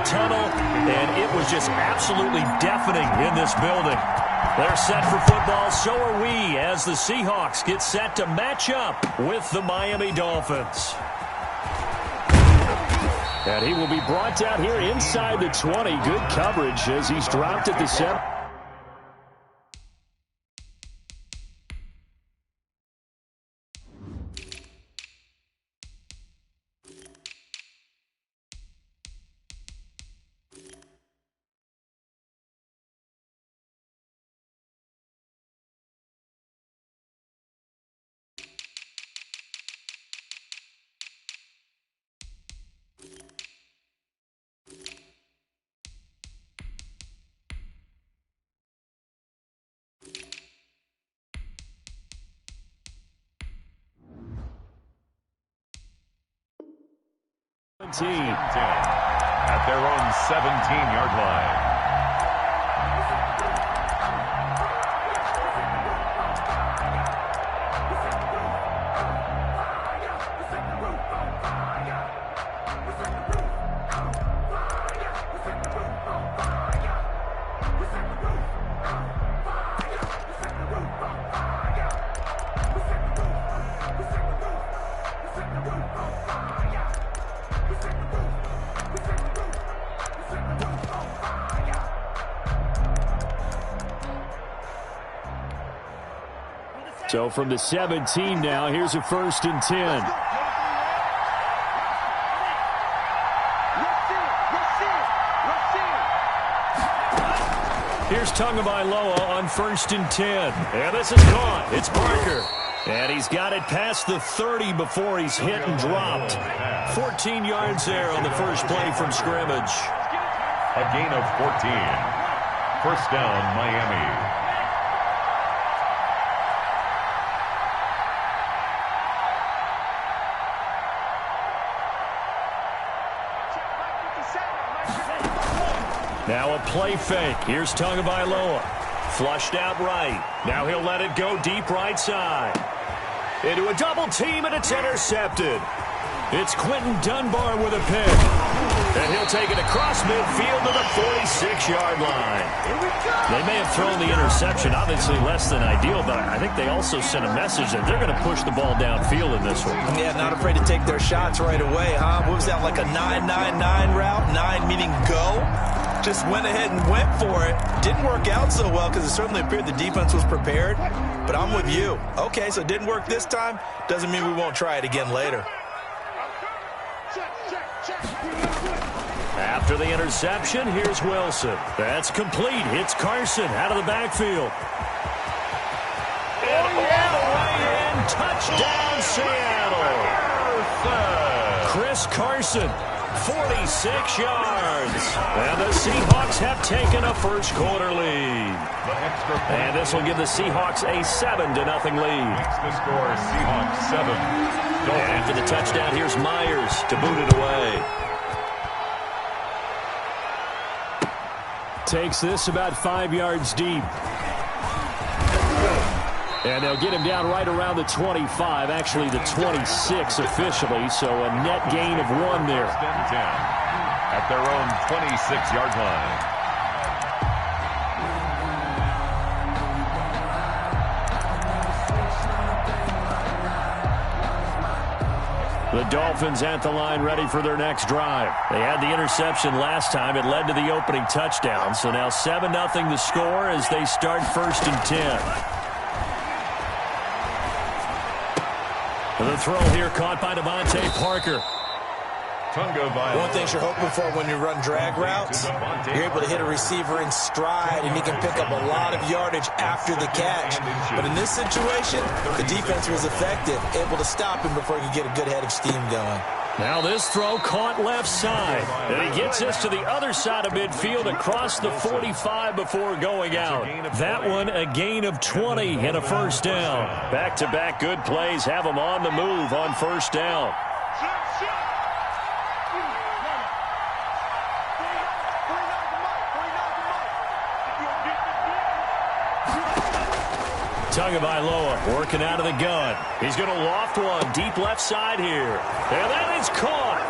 tunnel, and it was just absolutely deafening in this building. They're set for football, so are we, as the Seahawks get set to match up with the Miami Dolphins. And he will be brought down here inside the 20. Good coverage as he's dropped at the 7. At their own 17-yard line. So from the 17 now, here's a 1st and 10. Here's Tagovailoa on 1st and 10. And this is caught. It's Parker. And he's got it past the 30 before he's hit and dropped. 14 yards there on the first play from scrimmage. A gain of 14. First down, Miami. Now a play fake. Here's Tagovailoa. Flushed out right. Now he'll let it go deep right side. Into a double team, and it's intercepted. It's Quentin Dunbar with a pick. And he'll take it across midfield to the 46-yard line. They may have thrown the interception, obviously less than ideal, but I think they also sent a message that they're going to push the ball downfield in this one. Yeah, not afraid to take their shots right away, huh? What was that, like a 9-9-9 route? 9 meaning go? Just went ahead and went for it. Didn't work out so well because it certainly appeared the defense was prepared. But I'm with you. Okay, so it didn't work this time. Doesn't mean we won't try it again later. After the interception, here's Wilson. That's complete. It's Carson out of the backfield. And all the way in. Touchdown, Seattle. Chris Carson. 46 yards. And the Seahawks have taken a first quarter lead. And this will give the Seahawks a 7-0 lead. The score, Seahawks 7. After the touchdown, here's Myers to boot it away. Takes this about 5 yards deep. And they'll get him down right around the 25, actually the 26 officially, so a net gain of 1 there. At their own 26-yard line. The Dolphins at the line ready for their next drive. They had the interception last time. It led to the opening touchdown, so now 7-0 the score as they start 1st and 10. The throw here caught by Devontae Parker. One thing you're hoping for when you run drag routes, you're able to hit a receiver in stride, and he can pick up a lot of yardage after the catch. But in this situation, the defense was effective, able to stop him before he could get a good head of steam going. Now this throw caught left side. And he gets us to the other side of midfield across the 45 before going out. That one a gain of 20 and a first down. Back-to-back good plays have them on the move on first down. Tagovailoa working out of the gun. He's going to loft one deep left side here. And that is caught.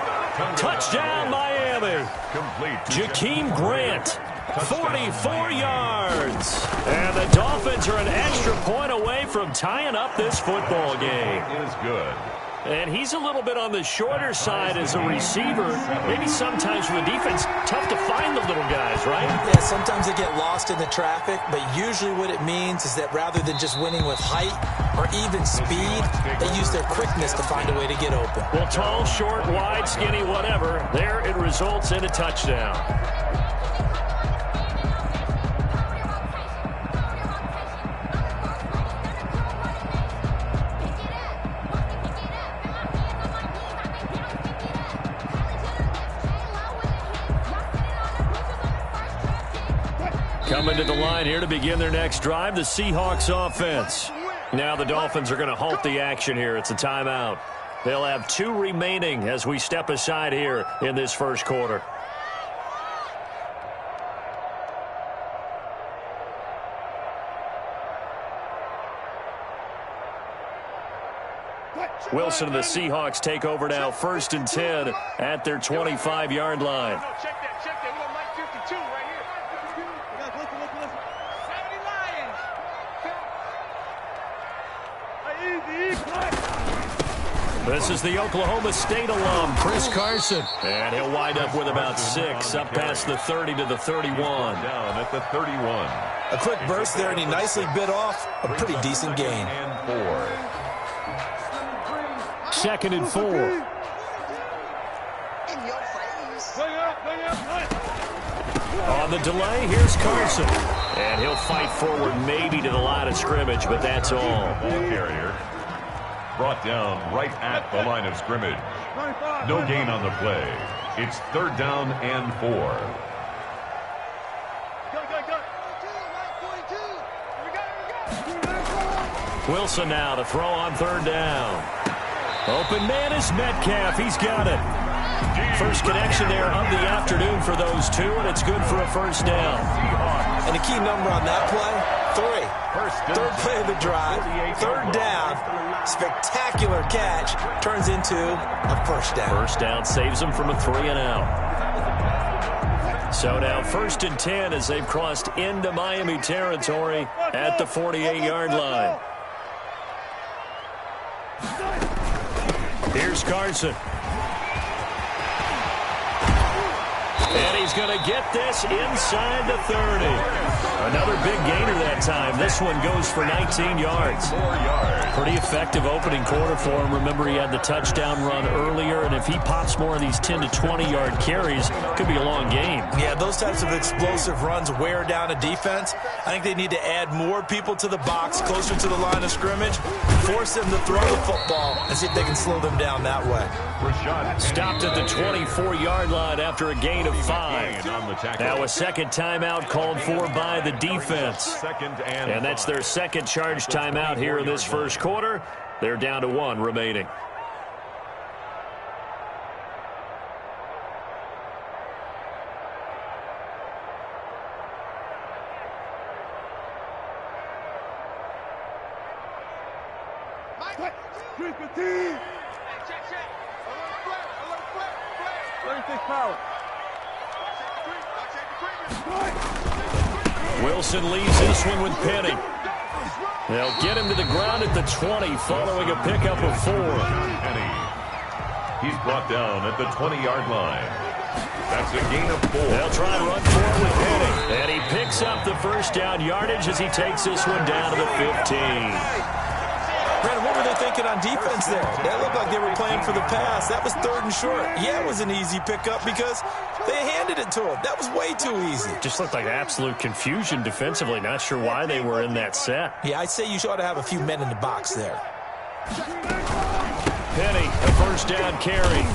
Touchdown, Miami. Complete. Jakeem Grant, 44 yards. And the Dolphins are an extra point away from tying up this football game. It is good. And he's a little bit on the shorter side as a receiver. Maybe sometimes for the defense, tough to find the little guys, right? Yeah, sometimes they get lost in the traffic, but usually what it means is that rather than just winning with height or even speed, they use their quickness to find a way to get open. Well, tall, short, wide, skinny, whatever, there it results in a touchdown. Coming to the line here to begin their next drive, the Seahawks offense. Now the Dolphins are going to halt the action here. It's a timeout. They'll have 2 remaining as we step aside here in this first quarter. Wilson and the Seahawks take over now, 1st and 10 at their 25-yard line. Check that. We got Mike 52 right here. This is the Oklahoma State alum, Chris Carson. And he'll wind up with about 6, up past the 30 to the 31. Down at the 31. A quick burst there, and he nicely bit off a pretty decent gain. And 4. 2nd and 4. On the delay, here's Carson. And he'll fight forward maybe to the line of scrimmage, but that's all. Ball carrier brought down right at the line of scrimmage. No gain on the play. It's 3rd down and 4. Wilson now to throw on 3rd down. Open man is Metcalf. He's got it. First connection there of the afternoon for those two, and it's good for a 1st down. And the key number on that play, 3. 3rd play of the drive, 3rd down, spectacular catch, turns into a 1st down. 1st down saves them from a 3-and-out. So now 1st and 10 as they've crossed into Miami territory at the 48-yard line. Here's Carson. And he's going to get this inside the 30. Another big gainer that time. This one goes for 19 yards. 4 yards. Pretty effective opening quarter for him. Remember, he had the touchdown run earlier, and if he pops more of these 10 to 20-yard carries, could be a long game. Yeah, those types of explosive runs wear down a defense. I think they need to add more people to the box, closer to the line of scrimmage, force them to throw the football, and see if they can slow them down that way. Stopped at the 24-yard line after a gain of 5. Now a second timeout called for by the defense. And that's their second charge timeout here in this first quarter. They're down to 1 remaining. Wilson leaves this one with Penny. They'll get him to the ground at the 20 following a pickup of 4. Penny. He's brought down at the 20-yard line. That's a gain of 4. They'll try and run forward with Penny. And he picks up the 1st down yardage as he takes this one down to the 15. Brandon, what were they thinking on defense there? That looked like they were playing for the pass. That was 3rd and short. Yeah, it was an easy pickup because they handed it to him. That was way too easy. Just looked like absolute confusion defensively. Not sure why they were in that set. Yeah, I'd say you ought to have a few men in the box there. Penny, a 1st down carry.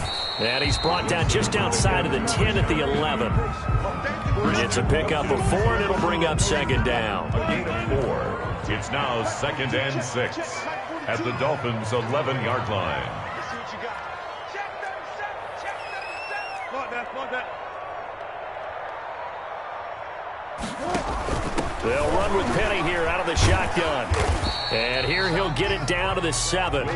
And he's brought down just outside of the 10 at the 11. It's a pickup of 4, and it'll bring up 2nd down. A gain of 4. It's now 2nd and 6 at the Dolphins' 11-yard line. They'll run with Penny here out of the shotgun. And here he'll get it down to the 7.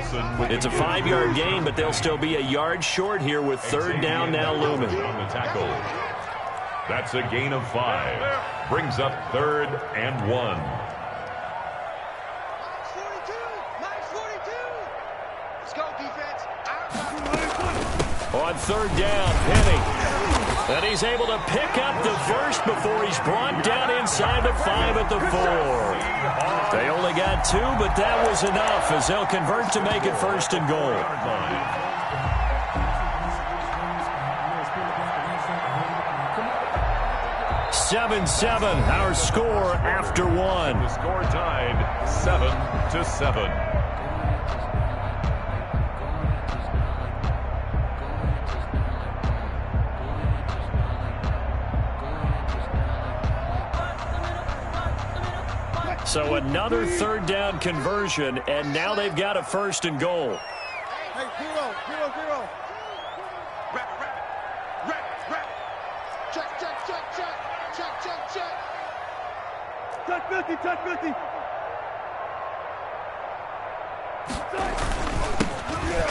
It's a 5-yard gain, but they'll still be a yard short here with third down now looming. On the tackle. That's a gain of 5. Brings up 3rd and 1. Let's go, defense. On third down, Penny. And he's able to pick up the first before he's brought down inside the 5 at the 4. They only got 2, but that was enough as they'll convert to make it 1st and goal. 7-7, our score after 1. The score tied 7-7. So another third down conversion, and now they've got a 1st and goal. Hey, 0. Rep. Check. Touch 50.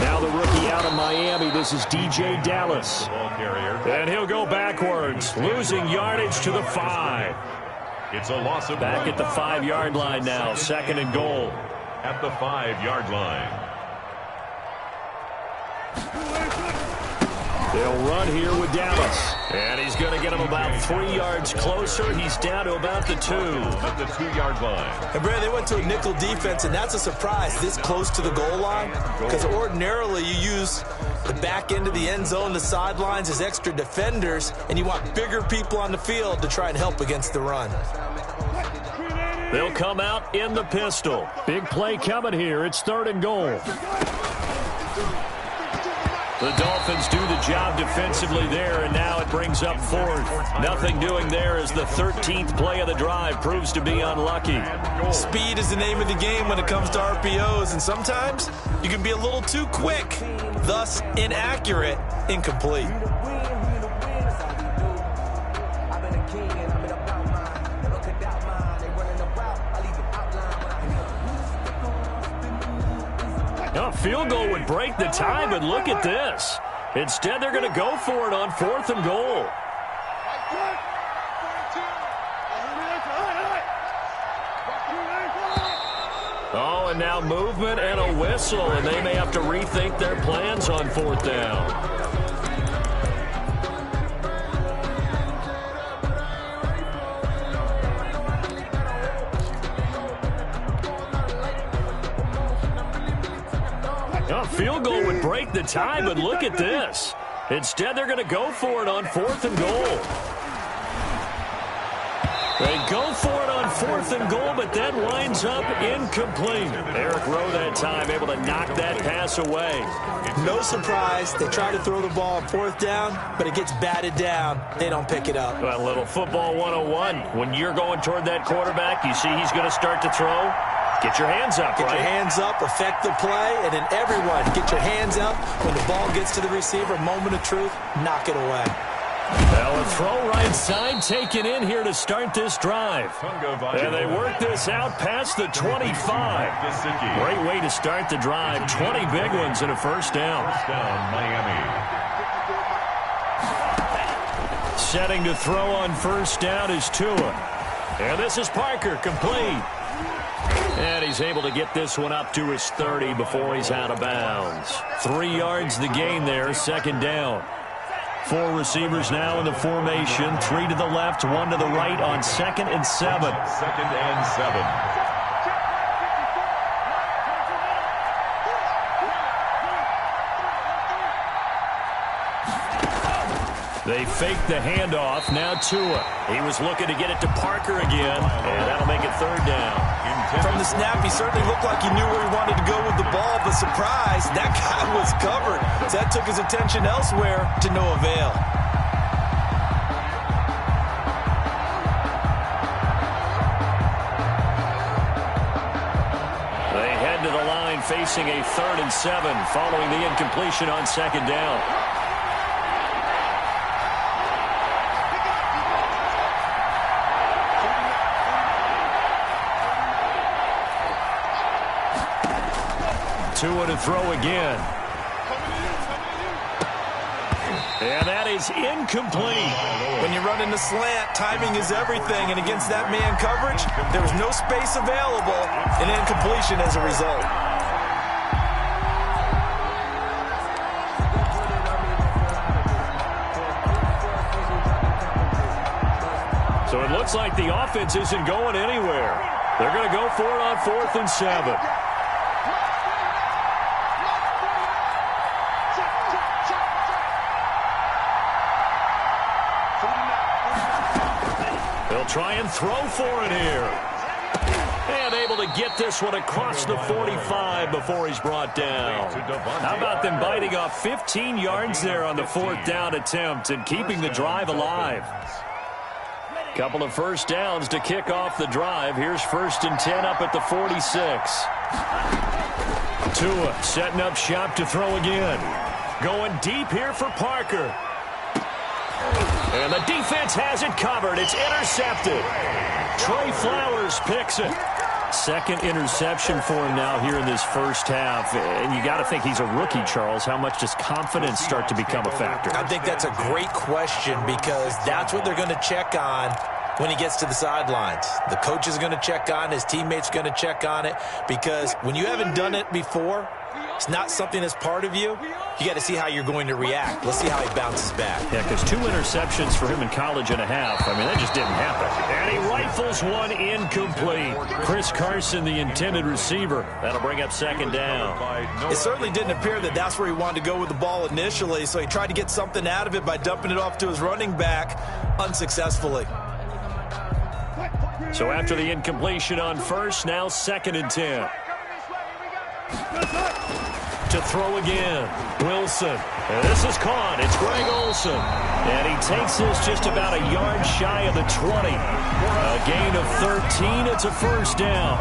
Now the rookie out of Miami, this is DJ Dallas. Ball carrier. And he'll go backwards, losing yardage to the 5. It's a loss of Back 1. at the 5-yard line now, 2nd and goal. At the 5-yard line. They'll run here with Dallas. And he's going to get him about 3 yards closer. He's down to about the 2. At the 2-yard line. And, Brad, they went to a nickel defense, and that's a surprise this close to the goal line because ordinarily you use the back end of the end zone, the sidelines as extra defenders, and you want bigger people on the field to try and help against the run. They'll come out in the pistol. Big play coming here. It's 3rd and goal. The Dolphins do the job defensively there, and now it brings up 4th. Nothing doing there as the 13th play of the drive proves to be unlucky. Speed is the name of the game when it comes to RPOs, and sometimes you can be a little too quick, thus inaccurate, incomplete. A field goal would break the tie, but look at this. Instead, they're going to go for it on 4th and goal. Oh, and now movement and a whistle, and they may have to rethink their plans on 4th down. A field goal would break the tie, but look at this. Instead, they're going to go for it on 4th and goal. They go for it on 4th and goal, but that winds up incomplete. Eric Rowe that time able to knock that pass away. No surprise. They try to throw the ball on 4th down, but it gets batted down. They don't pick it up. Well, a little football 101. When you're going toward that quarterback, you see he's going to start to throw. Get your hands up, Get your hands up, affect the play, and then everyone get your hands up. When the ball gets to the receiver, moment of truth, knock it away. Well, a throw right side taken in here to start this drive. And they work this out past the 25. Great way to start the drive. 20 big ones and a 1st down. First down, Miami. Setting to throw on 1st down is Tua. And this is Parker, complete. And he's able to get this one up to his 30 before he's out of bounds. 3 yards the gain there, 2nd down. 4 receivers now in the formation. 3 to the left, 1 to the right on 2nd and 7. 2nd and 7. They fake the handoff. Now Tua. He was looking to get it to Parker again, and that'll make it 3rd down. From the snap, he certainly looked like he knew where he wanted to go with the ball, but surprise, that guy was covered. So that took his attention elsewhere to no avail. They head to the line facing a 3rd and 7 following the incompletion on 2nd down. Tua to throw again. And that is incomplete. When you run in the slant, timing is everything. And against that man coverage, there was no space available. An incompletion as a result. So it looks like the offense isn't going anywhere. They're going to go for it on 4th and 7. They'll try and throw for it here. And able to get this one across the 45 before he's brought down. How about them biting off 15 yards there on the 4th down attempt and keeping the drive alive? Couple of first downs to kick off the drive. Here's 1st and 10 up at the 46. Tua setting up shop to throw again. Going deep here for Parker. And the defense has it covered. It's intercepted. Trey Flowers picks it. Second interception for him now here in this first half. And you got to think he's a rookie, Charles. How much does confidence start to become a factor? I think that's a great question because that's what they're going to check on when he gets to the sidelines. The coach is going to check on, his teammates are going to check on it, because when you haven't done it before, it's not something that's part of you. You got to see how you're going to react. Let's see how he bounces back. Yeah, because 2 interceptions for him in college and a half. I mean, that just didn't happen. And he rifles one incomplete. Chris Carson, the intended receiver. That'll bring up 2nd down. It certainly didn't appear that that's where he wanted to go with the ball initially, so he tried to get something out of it by dumping it off to his running back unsuccessfully. So after the incompletion on 1st, now 2nd and 10. To throw again. Wilson. And this is caught. It's Greg Olsen. And he takes this just about a yard shy of the 20. A gain of 13. It's a 1st down.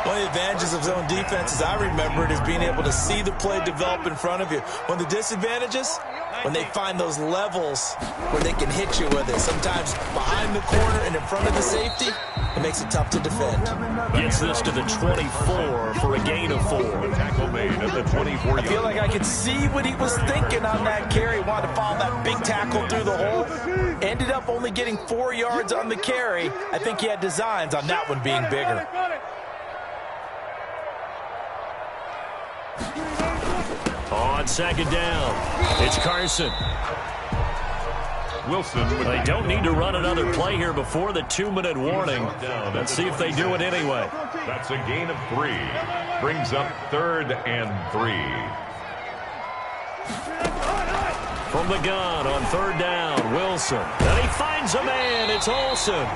One of the advantages of zone defense, as I remember it, is being able to see the play develop in front of you. One of the disadvantages, when they find those levels where they can hit you with it. Sometimes behind the corner and in front of the safety, it makes it tough to defend. Gets this to the 24 for a gain of 4. Tackle made at the 24. I feel like I could see what he was thinking on that carry. Wanted to follow that big tackle through the hole. Ended up only getting 4 yards on the carry. I think he had designs on that one being bigger. On 2nd down, it's Carson. Wilson. They don't need to run another play here before the 2-minute warning. Let's see if they do it anyway. That's a gain of 3. Brings up 3rd and 3. From the gun on 3rd down, Wilson. And he finds a man. It's Olsen.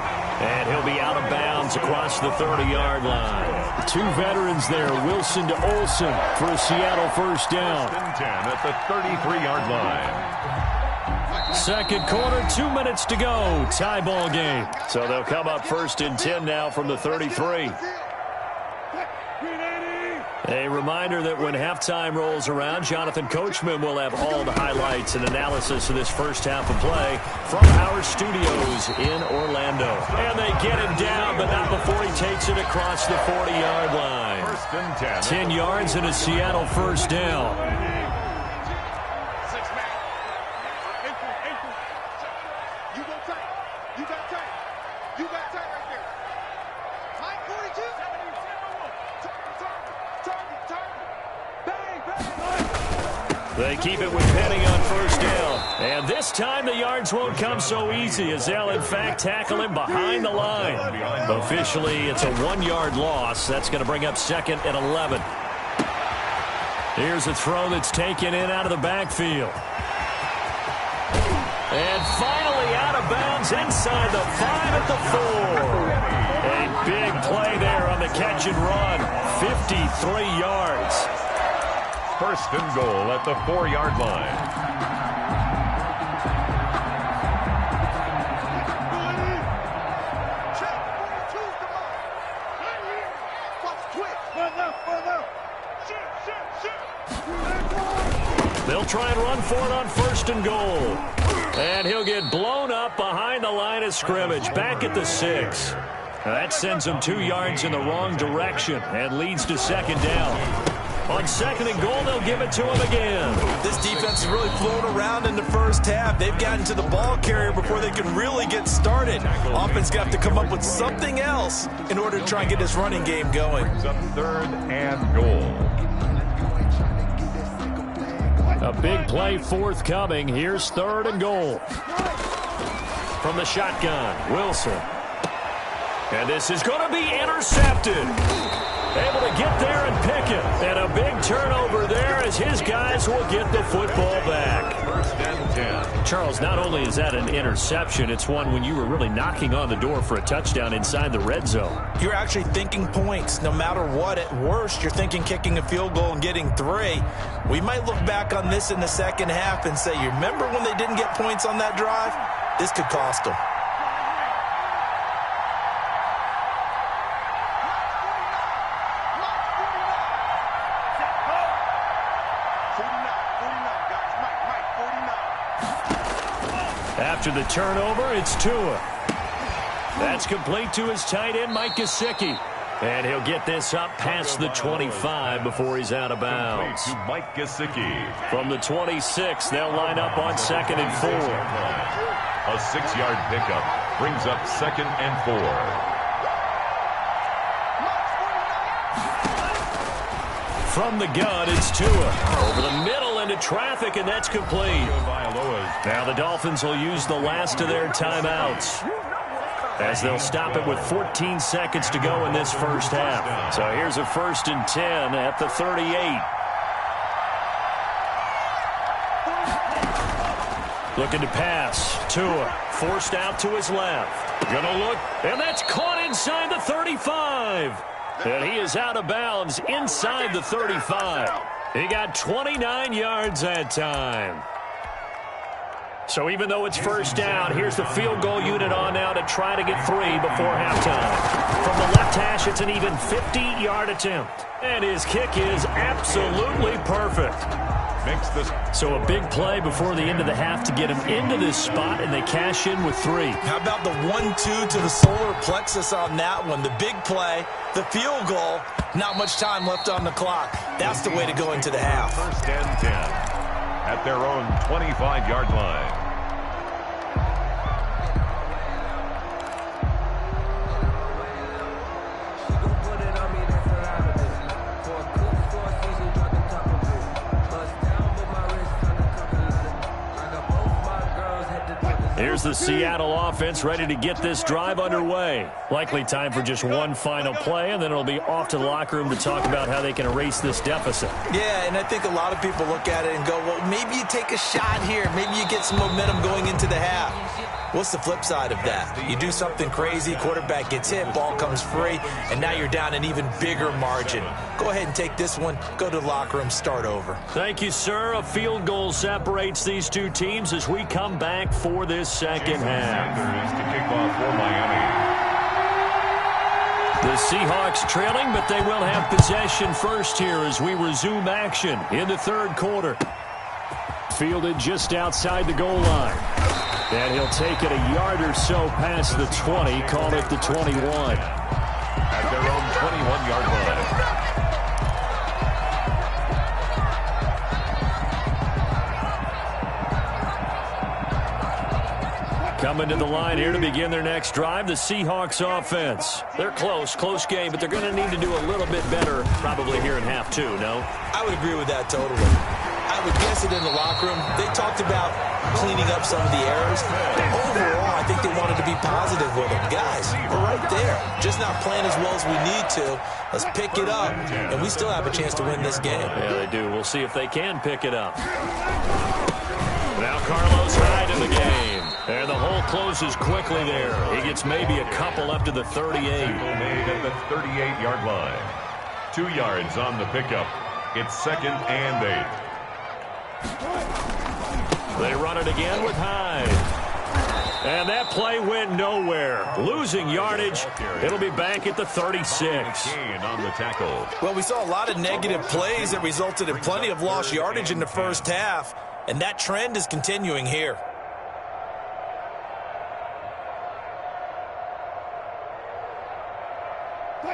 And he'll be out of bounds across the 30-yard line. 2 veterans there, Wilson to Olsen for a Seattle 1st down. 10 at the 33-yard line. 2nd quarter, 2 minutes to go. Tie ball game. So they'll come up 1st and 10 now from the 33. A reminder that when halftime rolls around, Jonathan Coachman will have all the highlights and analysis of this first half of play from our studios in Orlando. And they get him down, but not before he takes it across the 40-yard line. 1st and 10 10. yards and a Seattle 1st down. They keep it with Penny on 1st down. And this time the yards won't come so easy as they'll, in fact, tackle him behind the line. Officially, it's a 1-yard loss. That's going to bring up 2nd and 11. Here's a throw that's taken in out of the backfield. And finally out of bounds inside the 5 at the 4. A big play there on the catch and run. 53 yards. 1st and goal at the 4-yard line. They'll try and run for it on 1st and goal. And he'll get blown up behind the line of scrimmage, back at the 6. Now that sends him 2 yards in the wrong direction and leads to 2nd down. On 2nd and goal, they'll give it to him again. This defense is really flown around in the first half. They've gotten to the ball carrier before they can really get started. Offense got to come up with something else in order to try and get this running game going. Brings up 3rd and goal. A big play forthcoming. Here's 3rd and goal. From the shotgun, Wilson. And this is going to be intercepted. Able to get there and pick it. And a big turnover there as his guys will get the football back. 1st and 10. Charles, not only is that an interception, it's one when you were really knocking on the door for a touchdown inside the red zone. You're actually thinking points. No matter what, at worst, you're thinking kicking a field goal and getting 3. We might look back on this in the second half and say, you remember when they didn't get points on that drive? This could cost them. After the turnover, it's Tua. That's complete to his tight end, Mike Gesicki. And he'll get this up past the 25 before he's out of bounds. To Mike Gesicki. From the 26, they'll line up on 2nd and 4. A 6-yard pickup brings up 2nd and 4. From the gun, it's Tua. Over the middle into traffic, and that's complete. Now the Dolphins will use the last of their timeouts, as they'll stop it with 14 seconds to go in this first half. So here's a 1st and 10 at the 38. Looking to pass. Tua forced out to his left. Gonna look, and that's caught inside the 35. And he is out of bounds inside the 35. He got 29 yards that time. So even though it's 1st down, here's the field goal unit on now to try to get 3 before halftime. From the left hash, it's an even 50-yard attempt. And his kick is absolutely perfect. So a big play before the end of the half to get him into this spot, and they cash in with 3. How about the 1-2 to the solar plexus on that one? The big play, the field goal, not much time left on the clock. That's the way to go into the half. 1st and 10 at their own 25-yard line. Here's the Seattle offense ready to get this drive underway. Likely time for just one final play, and then it'll be off to the locker room to talk about how they can erase this deficit. Yeah, and I think a lot of people look at it and go, well, maybe you take a shot here. Maybe you get some momentum going into the half. What's the flip side of that? You do something crazy, quarterback gets hit, ball comes free, and now you're down an even bigger margin. Go ahead and take this one, go to the locker room, start over. Thank you, sir. A field goal separates these two teams as we come back for this second half. Sanders to kick off for Miami. The Seahawks trailing, but they will have possession first here as we resume action in the 3rd quarter. Fielded just outside the goal line. And he'll take it a yard or so past the 20, call it the 21. At their own 21-yard line. Coming to the line here to begin their next drive, the Seahawks offense. They're close game, but they're going to need to do a little bit better probably here in half 2, no? I would agree with that totally. I would guess it in the locker room. They talked about cleaning up some of the errors. Overall, I think they wanted to be positive with them. Guys, we're right there. Just not playing as well as we need to. Let's pick it up, and we still have a chance to win this game. Yeah, they do. We'll see if they can pick it up. Now Carlos Hyde in the game. And the hole closes quickly there. He gets maybe a couple up to the 38. Made at the 38-yard line. 2 yards on the pickup. It's 2nd and 8. They run it again with Hyde. And that play went nowhere. Losing yardage. It'll be back at the 36. On the tackle. Well, we saw a lot of negative plays that resulted in plenty of lost yardage in the first half. And that trend is continuing here.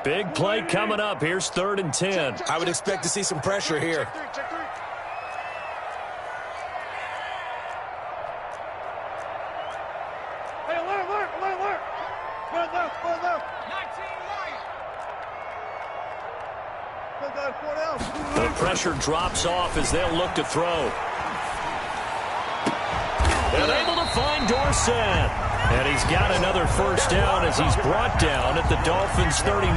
Big play coming up. Here's 3rd and 10. I would expect to see some pressure here. Check 3. Hey, alert. Run left. 19 right. The pressure drops off as they'll look to throw. And able to find Dorsett. And he's got another first down as he's brought down at the Dolphins' 39.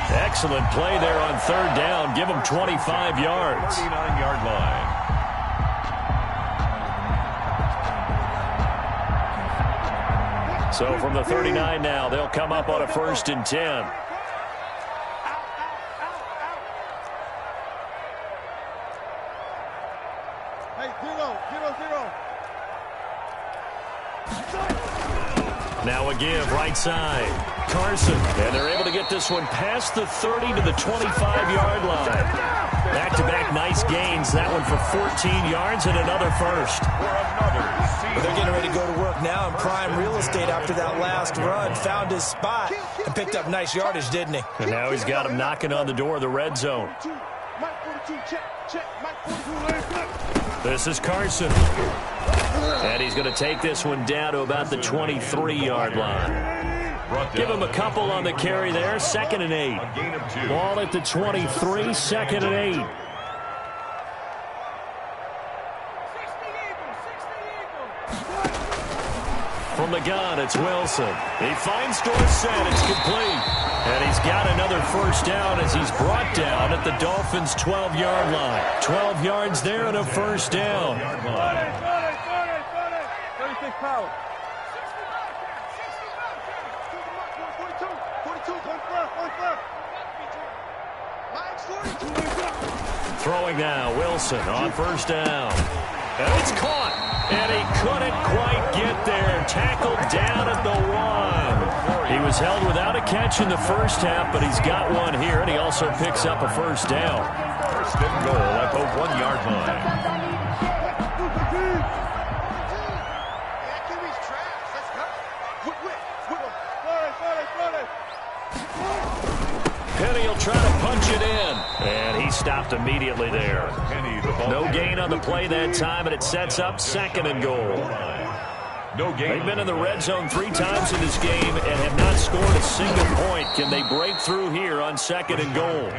Excellent play there on 3rd down. Give him 25 yards. 39-yard line. So from the 39 now, they'll come up on a 1st and 10. Hey, 0. Now a give right side. Carson. And they're able to get this one past the 30 to the 25-yard line. Back-to-back nice gains. That one for 14 yards and another first. They're getting ready to go to work now in prime real estate after that last run. Found his spot and picked up nice yardage, didn't he? And now he's got him knocking on the door of the red zone. Mike 42, check. Mike 42, This is Carson. And he's going to take this one down to about the 23-yard line. Give him a couple on the carry there. 2nd and 8. A gain of 2. Ball at the 23, 2nd and 8. From the gun, it's Wilson. He finds Dorsett. It's complete. And he's got another first down as he's brought down at the Dolphins' 12-yard line. 12 yards there and a first down. 36 power. 42, one left. Mike's 42. Throwing now, Wilson on first down. And it's caught. And he couldn't quite get there. Tackled down at the 1. He was held without a catch in the first half, but he's got one here, and he also picks up a first down. 1st and goal at the 1-yard line. Penny will try to punch it in. And he stopped immediately there. No gain on the play that time, and it sets up 2nd and goal. They've been in the red zone 3 times in this game and have not scored a single point. Can they break through here on 2nd and goal?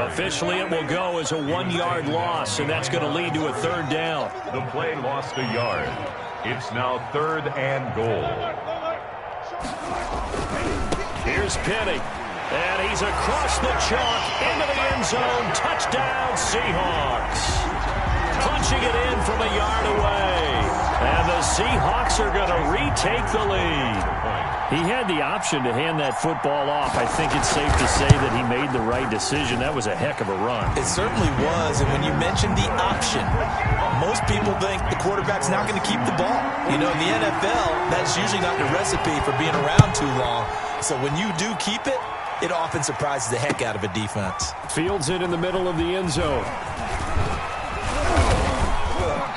Officially, it will go as a 1-yard loss, and that's going to lead to a 3rd down. The play lost a yard. It's now 3rd and goal. Here's Penny. And he's across the chalk into the end zone. Touchdown, Seahawks. Punching it in from a yard away. And the Seahawks are going to retake the lead. He had the option to hand that football off. I think it's safe to say that he made the right decision. That was a heck of a run. It certainly was. And when you mentioned the option, most people think the quarterback's not going to keep the ball. You know, in the NFL, that's usually not the recipe for being around too long. So when you do keep it, it often surprises the heck out of a defense. Fields it in the middle of the end zone.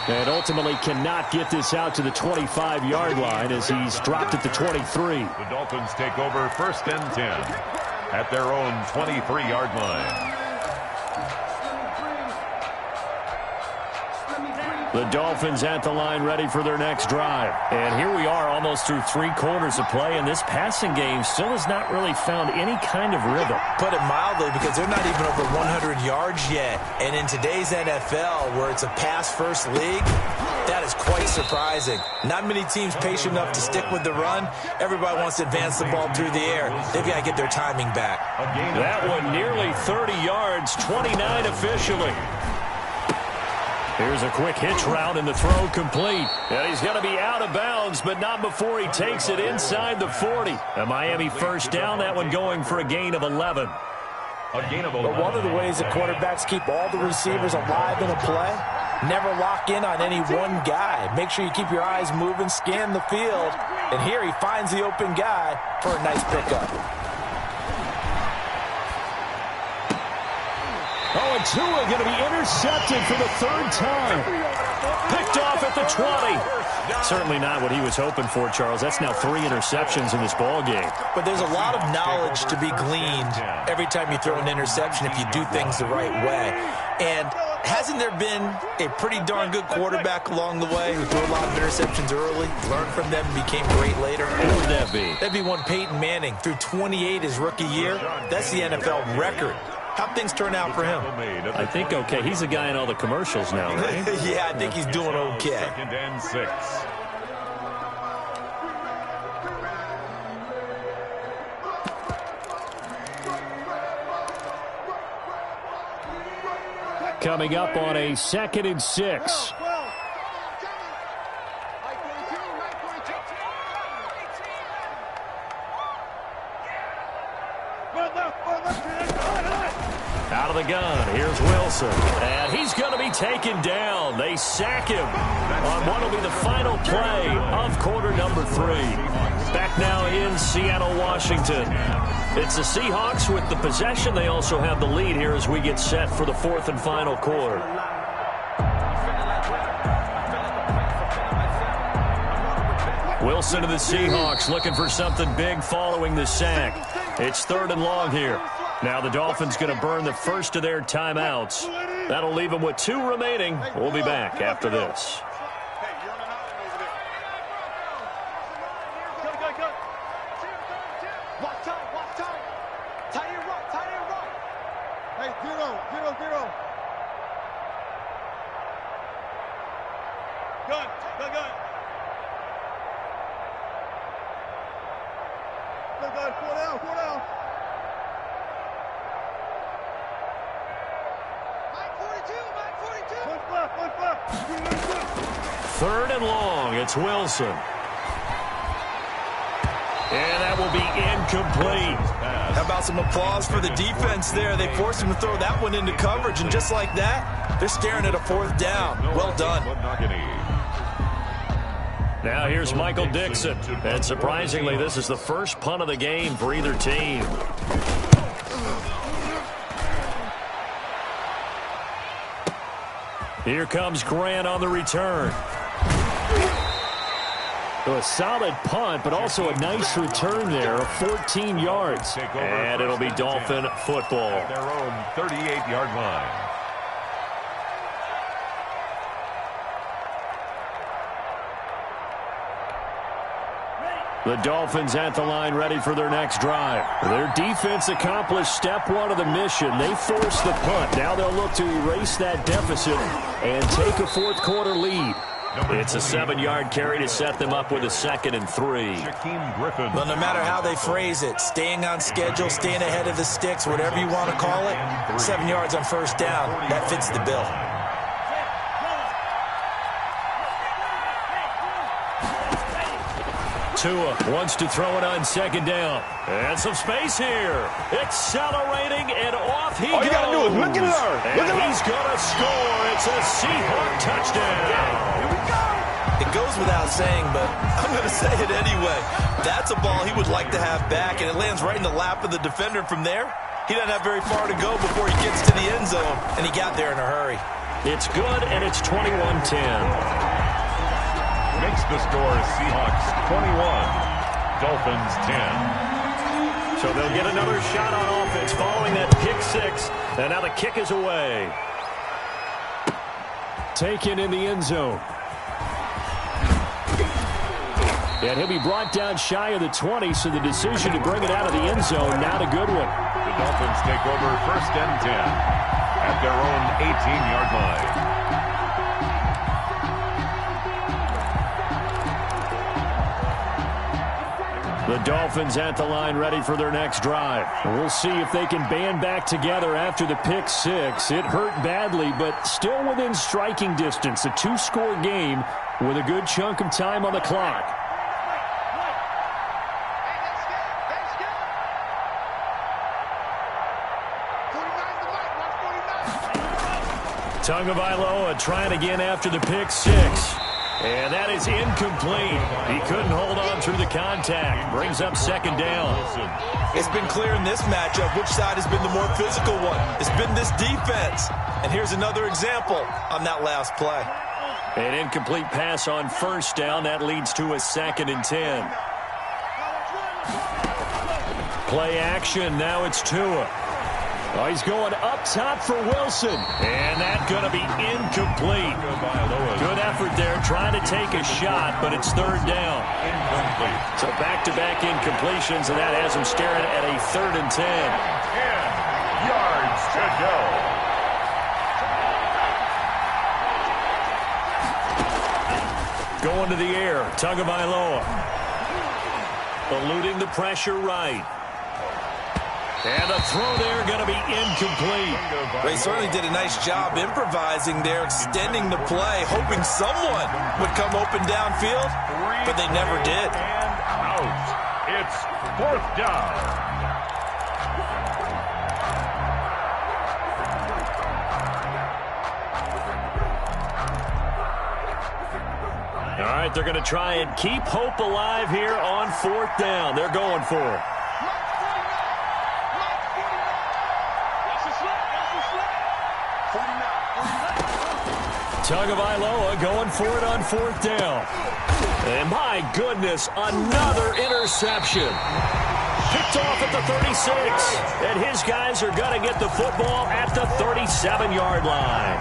And ultimately cannot get this out to the 25-yard line as he's dropped at the 23. The Dolphins take over 1st and 10 at their own 23-yard line. The Dolphins at the line ready for their next drive. And here we are almost through 3 quarters of play, and this passing game still has not really found any kind of rhythm. Put it mildly, because they're not even over 100 yards yet. And in today's NFL, where it's a pass-first league, that is quite surprising. Not many teams patient enough to stick with the run. Everybody wants to advance the ball through the air. They've got to get their timing back. That one nearly 30 yards, 29 officially. Here's a quick hitch route and the throw complete. And he's going to be out of bounds, but not before he takes it inside the 40. A Miami first down, that one going for a gain of 11. But one of the ways that quarterbacks keep all the receivers alive in a play, never lock in on any one guy. Make sure you keep your eyes moving, scan the field. And here he finds the open guy for a nice pickup. Oh, and Tua going to be intercepted for the 3rd time. Picked off off at the 20. Certainly not what he was hoping for, Charles. That's now 3 interceptions in this ball game. But there's a lot of knowledge to be gleaned every time you throw an interception if you do things the right way. And hasn't there been a pretty darn good quarterback along the way who threw a lot of interceptions early, learned from them, and became great later? Who would that be? That'd be one Peyton Manning. Threw 28 his rookie year. That's the NFL record. How'd things turn out for him? I think okay. He's a guy in all the commercials now, right? Yeah, I think he's doing okay. 2nd and 6. Coming up on a 2nd and 6. Out of the gun, here's Wilson. And he's going to be taken down. They sack him on what will be the final play of quarter number 3. Back now in Seattle, Washington. It's the Seahawks with the possession. They also have the lead here as we get set for the 4th and final quarter. Wilson to the Seahawks looking for something big following the sack. It's 3rd and long here. Now the Dolphins going to burn the first of their timeouts. That'll leave them with 2 remaining. We'll be back after this. Third and long, it's Wilson. And that will be incomplete. How about some applause for the defense there? They forced him to throw that one into coverage, and just like that, they're staring at a 4th down. Well done. Now here's Michael Dixon. And surprisingly, this is the first punt of the game for either team. Here comes Grant on the return. So a solid punt, but also a nice return there of 14 yards. And it'll be Dolphin football. Their own 38-yard line. The Dolphins at the line ready for their next drive. Their defense accomplished step 1 of the mission. They forced the punt. Now they'll look to erase that deficit and take a 4th quarter lead. It's a 7-yard carry to set them up with a 2nd and 3. Well, no matter how they phrase it, staying on schedule, staying ahead of the sticks, whatever you want to call it, 7 yards on 1st down, that fits the bill. Tua wants to throw it on 2nd down. And some space here. Accelerating, and off he goes. All you got to do is look and learn. And he's going to score. It's a Seahawk touchdown. Here we go. It goes without saying, but I'm going to say it anyway. That's a ball he would like to have back, and it lands right in the lap of the defender. From there, he doesn't have very far to go before he gets to the end zone, and he got there in a hurry. It's good, and it's 21-10. Makes the score Seahawks 21, Dolphins 10. So they'll get another shot on offense following that pick 6. And now the kick is away. Taken in the end zone. And he'll be brought down shy of the 20, so the decision to bring it out of the end zone, not a good one. The Dolphins take over 1st and 10 at their own 18-yard line. The Dolphins at the line ready for their next drive. We'll see if they can band back together after the pick 6. It hurt badly, but still within striking distance. A 2-score game with a good chunk of time on the clock. Tagovailoa trying again after the pick 6. And that is incomplete. He couldn't hold on through the contact. Brings up 2nd down. It's been clear in this matchup which side has been the more physical one. It's been this defense. And here's another example on that last play. An incomplete pass on first down. That leads to a 2nd and 10. Play action. Now it's Tua. Oh, he's going up top for Wilson. And that's going to be incomplete. Good effort there trying to take a shot, but it's 3rd down. Incomplete. So back-to-back incompletions, and that has him staring at a 3rd and 10. 10 yards to go. Going to the air, Tagovailoa. Eluding the pressure right. And the throw there going to be incomplete. They certainly did a nice job improvising there, extending the play, hoping someone would come open downfield, but they never did. And out. It's 4th down. All right, they're going to try and keep hope alive here on 4th down. They're going for it. Tagovailoa going for it on 4th down. And my goodness, another interception. Picked off at the 36. And his guys are going to get the football at the 37-yard line.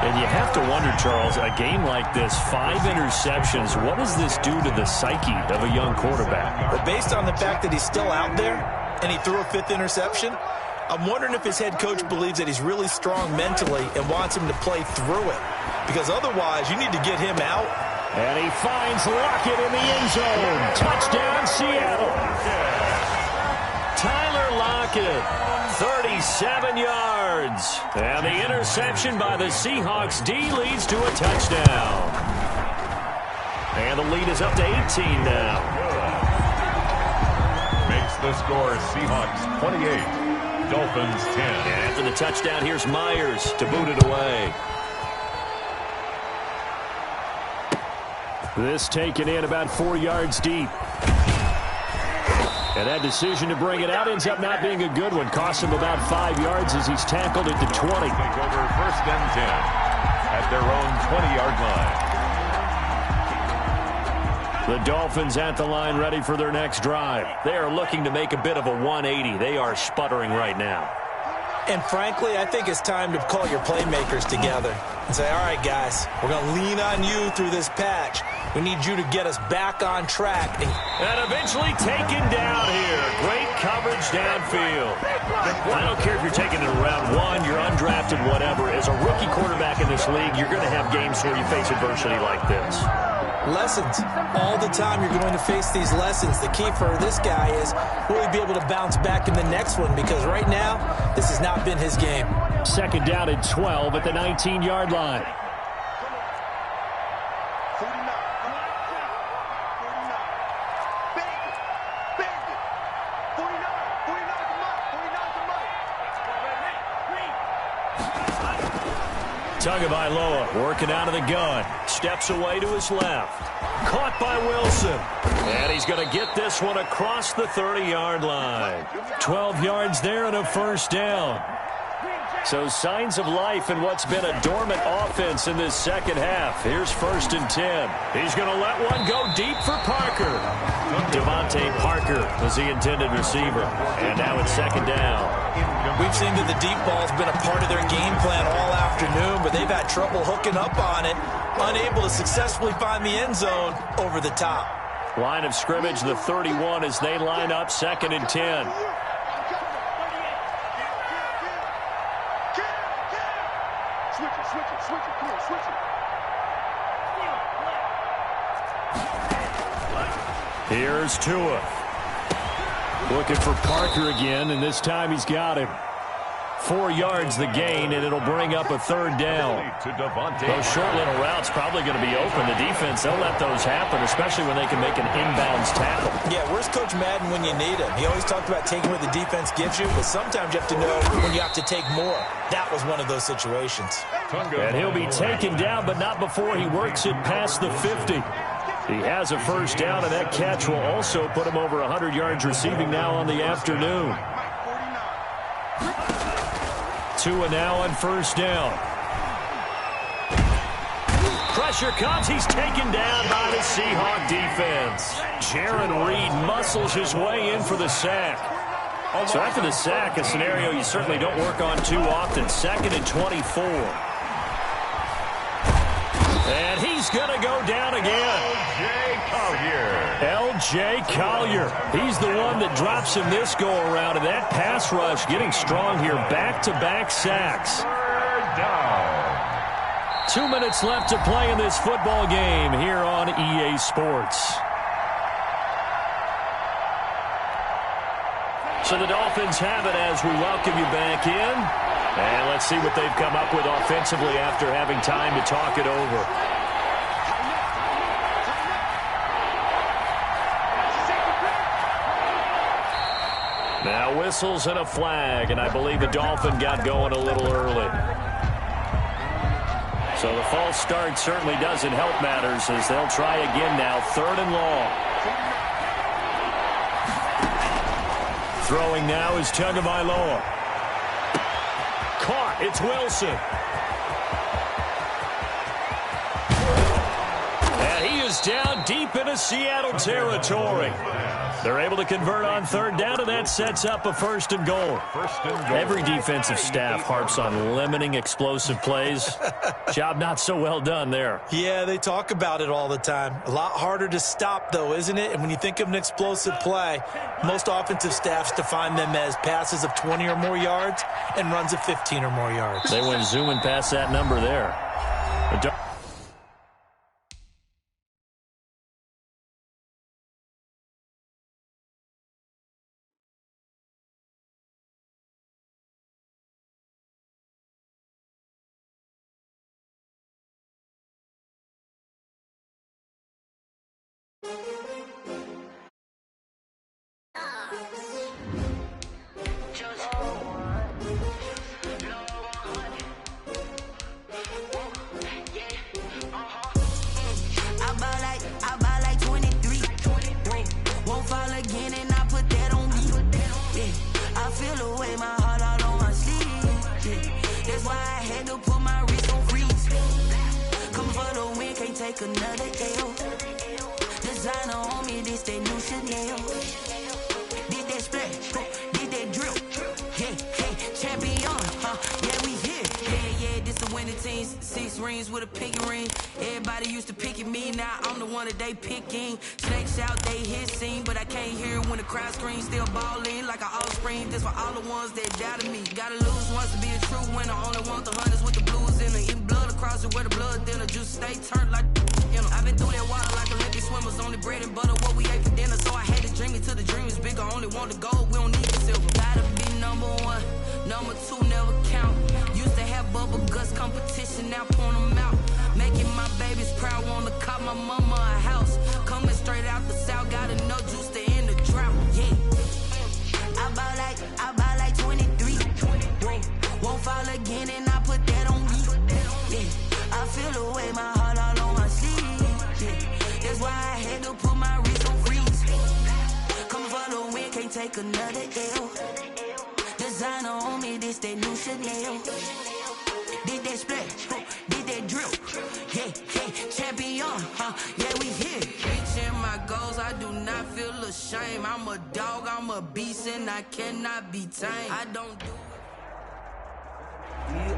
And you have to wonder, Charles, a game like this, 5 interceptions, what does this do to the psyche of a young quarterback? But based on the fact that he's still out there and he threw a 5th interception, I'm wondering if his head coach believes that he's really strong mentally and wants him to play through it. Because otherwise, you need to get him out. And he finds Lockett in the end zone. Touchdown, Seattle. Tyler Lockett, 37 yards. And the interception by the Seahawks D leads to a touchdown. And the lead is up to 18 now. Makes the score Seahawks 28. Dolphins 10. And after the touchdown, here's Myers to boot it away. This taken in about 4 yards deep. And that decision to bring it out ends up not being a good one. Costs him about 5 yards as he's tackled at the 20. Take over 1st and 10 at their own 20-yard line. The Dolphins at the line ready for their next drive. They are looking to make a bit of a 180. They are sputtering right now. And frankly, I think it's time to call your playmakers together and say, all right, guys, we're going to lean on you through this patch. We need you to get us back on track. And eventually taken down here. Great coverage downfield. I don't care if you're taking it in round 1, you're undrafted, whatever. As a rookie quarterback in this league, you're going to have games where you face adversity like this. Lessons. All the time you're going to face these lessons. The key for this guy is, will he be able to bounce back in the next one? Because right now, this has not been his game. 2nd down and 12 at the 19-yard line. Tagovailoa working out of the gun. Steps away to his left. Caught by Wilson. And he's going to get this one across the 30-yard line. 12 yards there and a 1st down. So signs of life in what's been a dormant offense in this 2nd half. Here's 1st and 10. He's going to let one go deep for Parker. Devontae Parker was the intended receiver. And now it's 2nd down. We've seen that the deep ball's been a part of their game plan all afternoon, but they've had trouble hooking up on it, unable to successfully find the end zone over the top. Line of scrimmage, the 31 as they line up 2nd and 10. Here's Tua. Looking for Parker again, and this time he's got him. 4 yards the gain, and it'll bring up a 3rd down. Those short little routes probably going to be open. The defense, they'll let those happen, especially when they can make an inbounds tackle. Yeah, where's Coach Madden when you need him? He always talked about taking what the defense gives you, but sometimes you have to know when you have to take more. That was one of those situations. And he'll be taken down, but not before he works it past the 50. He has a 1st down, and that catch will also put him over 100 yards receiving now on the afternoon. Tua now on 1st down. Pressure comes. He's taken down by the Seahawk defense. Jaron Reed muscles his way in for the sack. So after the sack, a scenario you certainly don't work on too often. 2nd and 24. And he's going to go down again. L.J. Collier. He's the one that drops him this go-around. And that pass rush getting strong here. Back-to-back sacks. 2 minutes left to play in this football game here on EA Sports. So the Dolphins have it as we welcome you back in. And let's see what they've come up with offensively after having time to talk it over. Now whistles and a flag, and I believe the Dolphin got going a little early. So the false start certainly doesn't help matters as they'll try again now. 3rd and long. Throwing now is Tagovailoa. Caught. It's Wilson. And he is down deep into Seattle territory. They're able to convert on 3rd down, and that sets up a 1st and goal. Every defensive staff harps on limiting explosive plays. Job not so well done there. Yeah, they talk about it all the time. A lot harder to stop, though, isn't it? And when you think of an explosive play, most offensive staffs define them as passes of 20 or more yards and runs of 15 or more yards. They went zooming past that number there.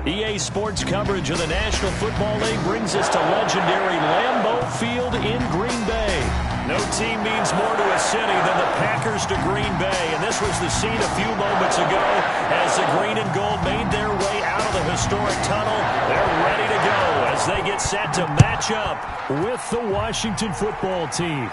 EA Sports coverage of the National Football League brings us to legendary Lambeau Field in Green Bay. No team means more to a city than the Packers to Green Bay, and this was the scene a few moments ago as the green and gold made their way out of the historic tunnel. They're ready to go as they get set to match up with the Washington Football Team.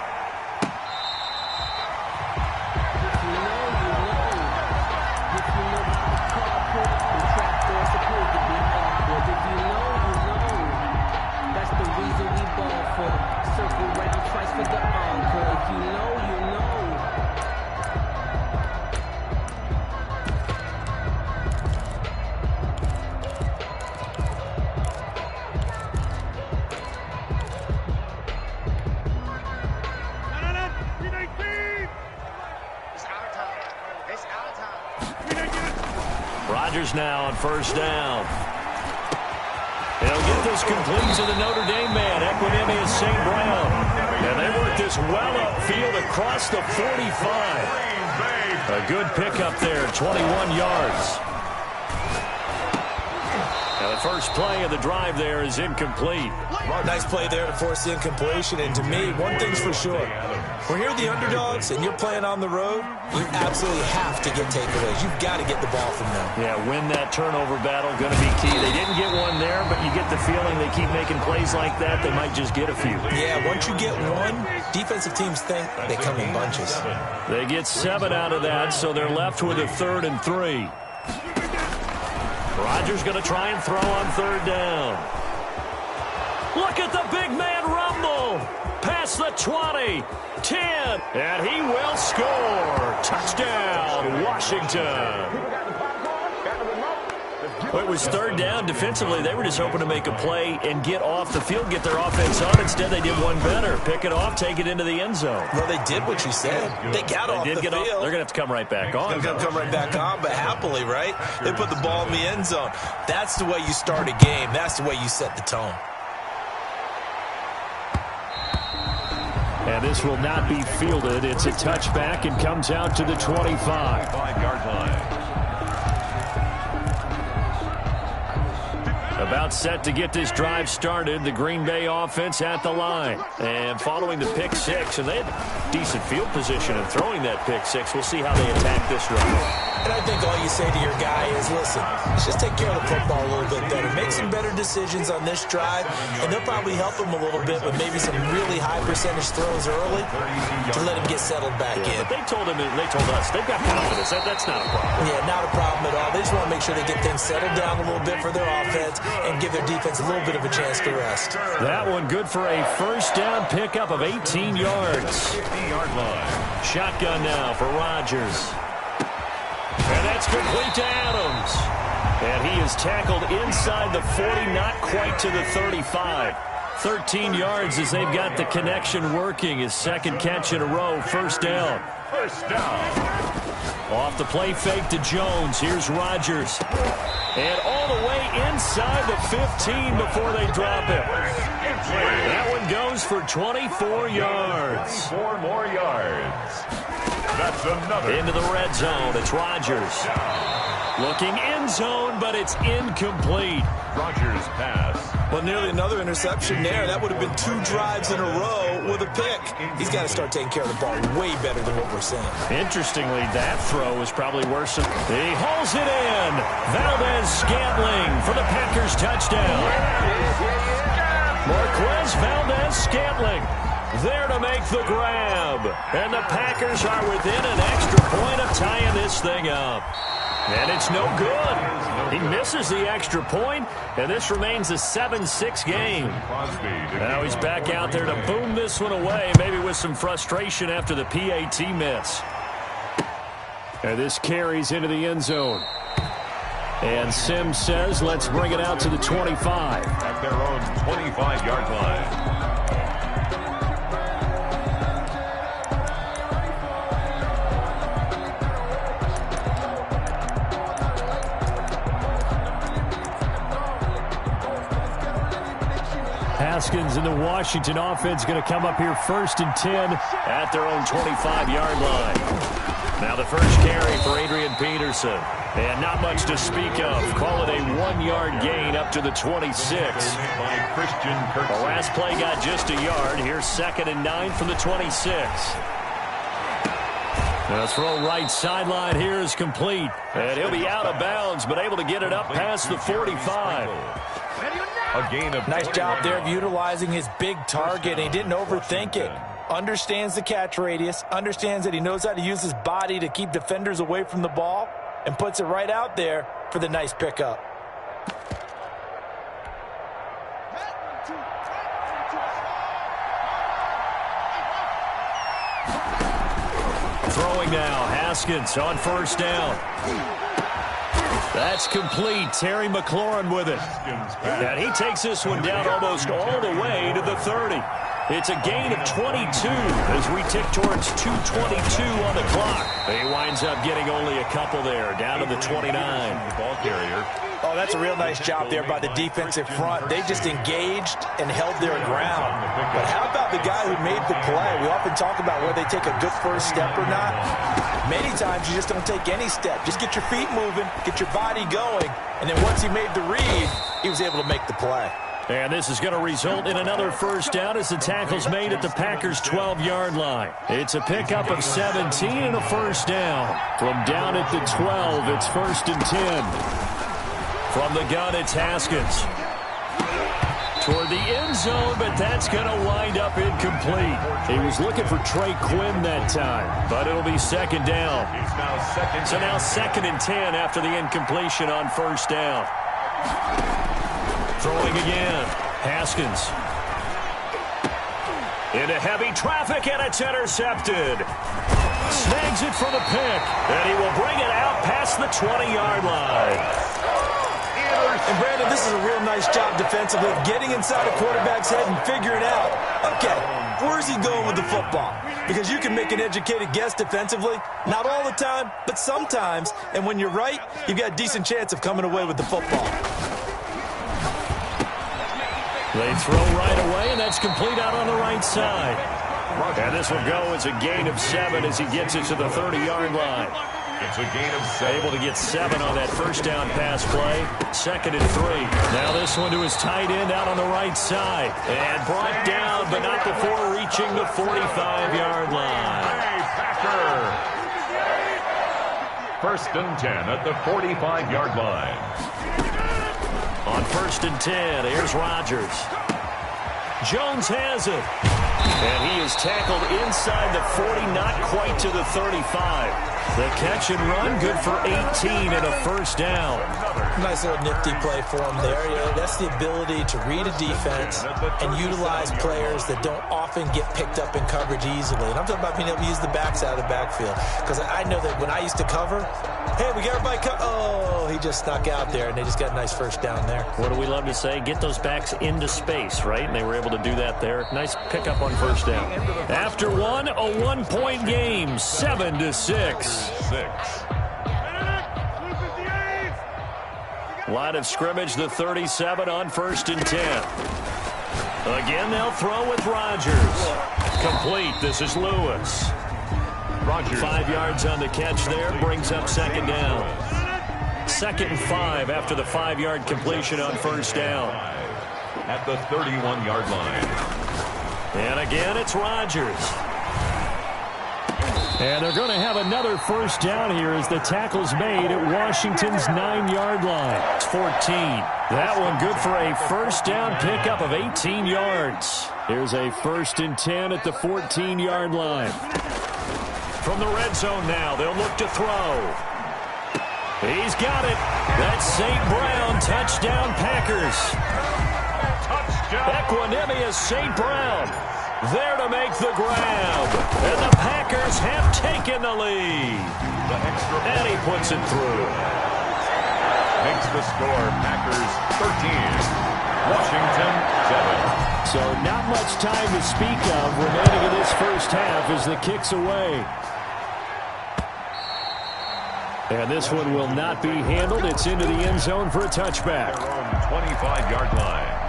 Rodgers now on 1st down. He'll get this complete to the Notre Dame man, Equanimeous St. Brown. And they work this well upfield across the 45. A good pickup there, 21 yards. Now the first play of the drive there is incomplete. Nice play there to force the incompletion. And to me, one thing's for sure. When you're the underdogs and you're playing on the road, you absolutely have to get takeaways. You've got to get the ball from them. Yeah, win that turnover battle, going to be key. They didn't get one there, but you get the feeling they keep making plays like that, they might just get a few. Yeah, once you get one, defensive teams think they come in bunches. They get 7 out of that, so they're left with a 3rd and 3. Rodgers going to try and throw on 3rd down. Look at the big man rumble. Past the 20, 10, and he will score. Touchdown, Washington. Well, it was 3rd down. Defensively, they were just hoping to make a play and get off the field, get their offense on. Instead, they did one better. Pick it off, take it into the end zone. Well, they did what you said. They got off the field. They're going to have to come right back on. They're going to come right back on, but happily, right? They put the ball in the end zone. That's the way you start a game. That's the way you set the tone. And this will not be fielded. It's a touchback and comes out to the 25. 5-yard line. About set to get this drive started. The Green Bay offense at the line. And following the pick 6, and they had decent field position in throwing that pick 6. We'll see how they attack this drive. And I think all you say to your guy is, listen, let's just take care of the football a little bit better. Make some better decisions on this drive, and they'll probably help him a little bit with maybe some really high percentage throws early to let him get settled back in. But they told us, they've got confidence. That's not a problem. Yeah, not a problem at all. They just want to make sure they get things settled down a little bit for their offense and give their defense a little bit of a chance to rest. That one good for a 1st down pickup of 18 yards. 50-yard line. Shotgun now for Rodgers. And that's complete to Adams. And he is tackled inside the 40, not quite to the 35. 13 yards as they've got the connection working. His 2nd catch in a row, 1st down. 1st down. Off the play fake to Jones. Here's Rodgers. And all the way inside the 15 before they drop it. That one goes for 24 yards. 4 more yards. That's another. Into the red zone. It's Rodgers. Looking end zone, but it's incomplete. Rodgers pass. Well, nearly another interception there. That would have been 2 drives in a row with a pick. He's got to start taking care of the ball way better than what we're seeing. Interestingly, that throw is probably worse than... He hauls it in. Valdez-Scantling for the Packers touchdown. Marquez Valdez-Scantling there to make the grab. And the Packers are within an extra point of tying this thing up. And it's no good. He misses the extra point, and this remains a 7-6 game. Now he's back out there to boom this one away, maybe with some frustration after the PAT miss. And this carries into the end zone. And Sims says, let's bring it out to the 25. At their own 25-yard line. Haskins and the Washington offense going to come up here 1st and 10 at their own 25-yard line. Now the first carry for Adrian Peterson. And not much to speak of. Call it a 1-yard gain up to the 26. By Christian Kirksey. The last play got just a yard. Here's 2nd and 9 from the 26. The throw right sideline here is complete. And he'll be out of bounds, but able to get it up past the 45. A gain of nice job there of utilizing his big target. He didn't overthink it. Understands the catch radius. Understands that he knows how to use his body to keep defenders away from the ball. And puts it right out there for the nice pickup. Throwing now. Haskins on 1st down. That's complete. Terry McLaurin with it. And he takes this one down almost all the way to the 30. It's a gain of 22 as we tick towards 2:22 on the clock. He winds up getting only a couple there, down to the 29. The ball carrier. Oh, that's a real nice job there by the defensive front. They just engaged and held their ground. But how about the guy who made the play? We often talk about whether they take a good first step or not. Many times you just don't take any step. Just get your feet moving, get your body going, and then once he made the read, he was able to make the play. And this is going to result in another first down as the tackle's made at the Packers' 12-yard line. It's a pickup of 17 and a first down. From down at the 12, it's 1st and 10. From the gun, it's Haskins. Toward the end zone, but that's going to wind up incomplete. He was looking for Trey Quinn that time, but it'll be second down. So now 2nd and 10 after the incompletion on first down. Throwing again. Haskins. Into heavy traffic, and it's intercepted. Snags it for the pick, and he will bring it out past the 20-yard line. And, Brandon, this is a real nice job defensively, getting inside a quarterback's head and figuring out, okay, where's he going with the football? Because you can make an educated guess defensively. Not all the time, but sometimes. And when you're right, you've got a decent chance of coming away with the football. They throw right away, and that's complete out on the right side. And this will go as a gain of 7 as he gets it to the 30-yard line. It's a gain of 7. Able to get 7 on that first down pass play. 2nd and 3. Now this one to his tight end out on the right side. And brought down, but not before reaching the 45-yard line. Packer. 1st and 10 at the 45-yard line. On 1st and 10, here's Rodgers. Jones has it. And he is tackled inside the 40, not quite to the 35. The catch and run, good for 18 and a first down. Nice little nifty play for him there. You know, that's the ability to read a defense and utilize players that don't often get picked up in coverage easily. And I'm talking about being able to use the backs out of the backfield. Because I know that when I used to cover, hey, we got everybody oh, he just snuck out there, and they just got a nice first down there. What do we love to say? Get those backs into space, right? And they were able to do that there. Nice pickup on first down. After one, a 1-point game, 7-6. Line of scrimmage, the 37 on 1st and 10. Again, they'll throw with Rodgers. Complete. This is Lewis. Rodgers. 5 yards on the catch there, brings up 2nd down. 2nd and 5 after the 5-yard completion on first down. At the 31-yard line. And again, it's Rodgers. And they're going to have another first down here as the tackle's made at Washington's 9-yard line. It's 14. That one good for a first down pickup of 18 yards. Here's a 1st and 10 at the 14-yard line. From the red zone now, they'll look to throw. He's got it. That's St. Brown. Touchdown, Packers. Equanimous St. Brown there to make the grab. And the Packers have taken the lead. And he puts it through. Makes the score Packers 13. Washington 7. So not much time to speak of remaining in this first half as the kick's away. And this one will not be handled. It's into the end zone for a touchback. 25-yard line.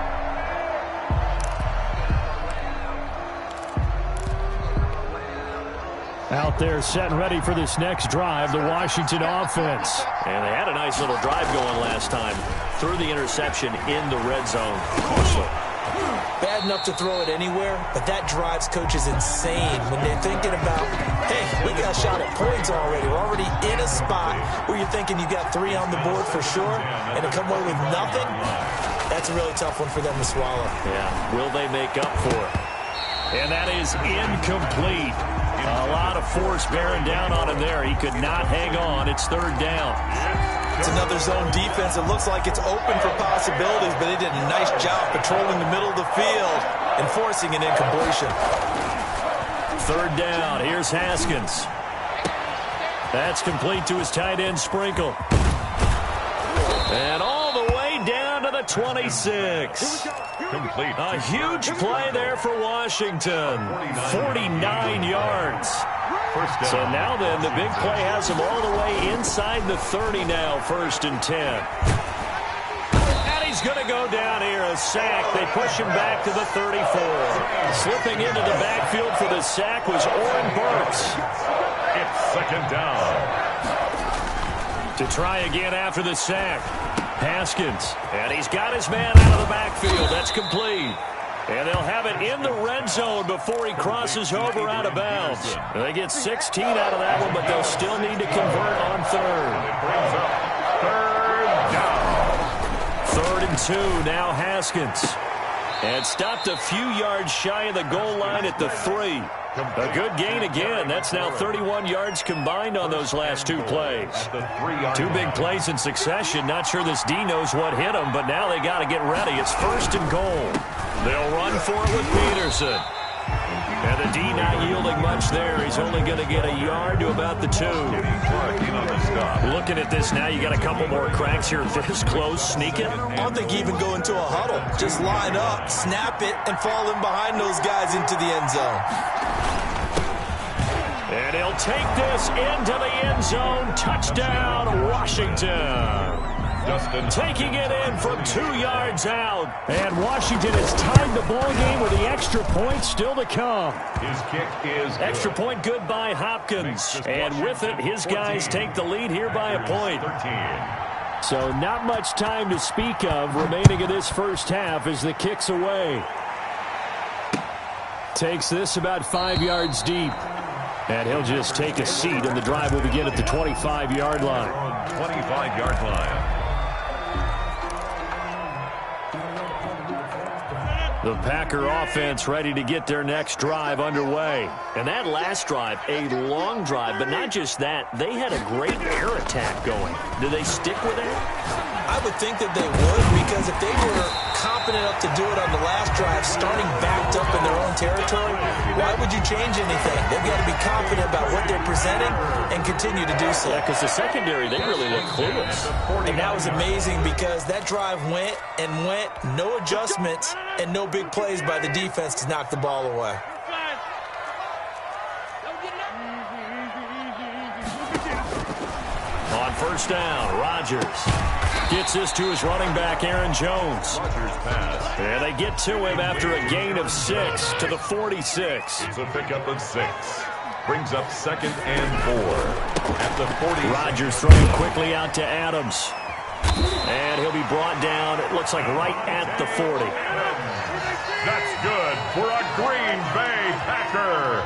Out there set and ready for this next drive, the Washington offense. And they had a nice little drive going last time. Threw the interception in the red zone. Also, bad enough to throw it anywhere, but that drives coaches insane when they're thinking about, hey, we got a shot at points already. We're already in a spot where you're thinking you got 3 on the board for sure, and to come away with nothing, that's a really tough one for them to swallow. Yeah, will they make up for it? And that is incomplete. A lot of force bearing down on him there. He could not hang on. It's 3rd down. It's another zone defense. It looks like it's open for possibilities, but they did a nice job patrolling the middle of the field and forcing an incompletion. 3rd down. Here's Haskins. That's complete to his tight end, Sprinkle. And all the way down to the 26. Complete. A huge play there for Washington. 49 yards. First down. So now then, the big play has them all the way inside the 30 now, 1st and 10. And he's going to go down here, a sack. They push him back to the 34. Slipping into the backfield for the sack was Oren Burks. It's 2nd down. To try again after the sack. Haskins. And he's got his man out of the backfield. That's complete. And they'll have it in the red zone before he crosses over out of bounds. They get 16 out of that one, but they'll still need to convert on 3rd. It brings up 3rd down. 3rd and 2, now Haskins. And stopped a few yards shy of the goal line at the 3. A good gain again. That's now 31 yards combined on those last 2 plays. 2 big plays in succession. Not sure this D knows what hit him, but now they got to get ready. It's 1st and goal. They'll run for it with Peterson. And the D not yielding much there. He's only going to get a yard to about the 2. Looking at this now, you got a couple more cracks here this close. Sneak it. I don't think you even go into a huddle. Just line up, snap it, and fall in behind those guys into the end zone. And he'll take this into the end zone. Touchdown, Washington. Justin Taking it in from 2 yards out. And Washington has tied the ball game with the extra point still to come. His kick is Extra point good by Hopkins. And with it, his guys take the lead here by a point. 13. So not much time to speak of remaining in this first half as the kick's away. Takes this about 5 yards deep. And he'll just take a seat, and the drive will begin at the 25-yard line. 25-yard line. The Packer offense ready to get their next drive underway. And that last drive, a long drive, but not just that. They had a great air attack going. Do they stick with that? I would think that they would, because if they were confident enough to do it on the last drive, starting backed up in their own territory, why would you change anything? They've got to be confident about what they're presenting and continue to do so. Yeah, because the secondary, they really look clueless. And that was amazing because that drive went and went, no adjustments, and no big plays by the defense to knock the ball away. On 1st down, Rodgers gets this to his running back, Aaron Jones. Rodgers pass. And they get to him after a gain of 6 to the 46. It's a pickup of 6. Brings up 2nd and 4. At the 40. Rodgers throwing quickly out to Adams. And he'll be brought down, it looks like right at the 40. That's good for a Green Bay Packer.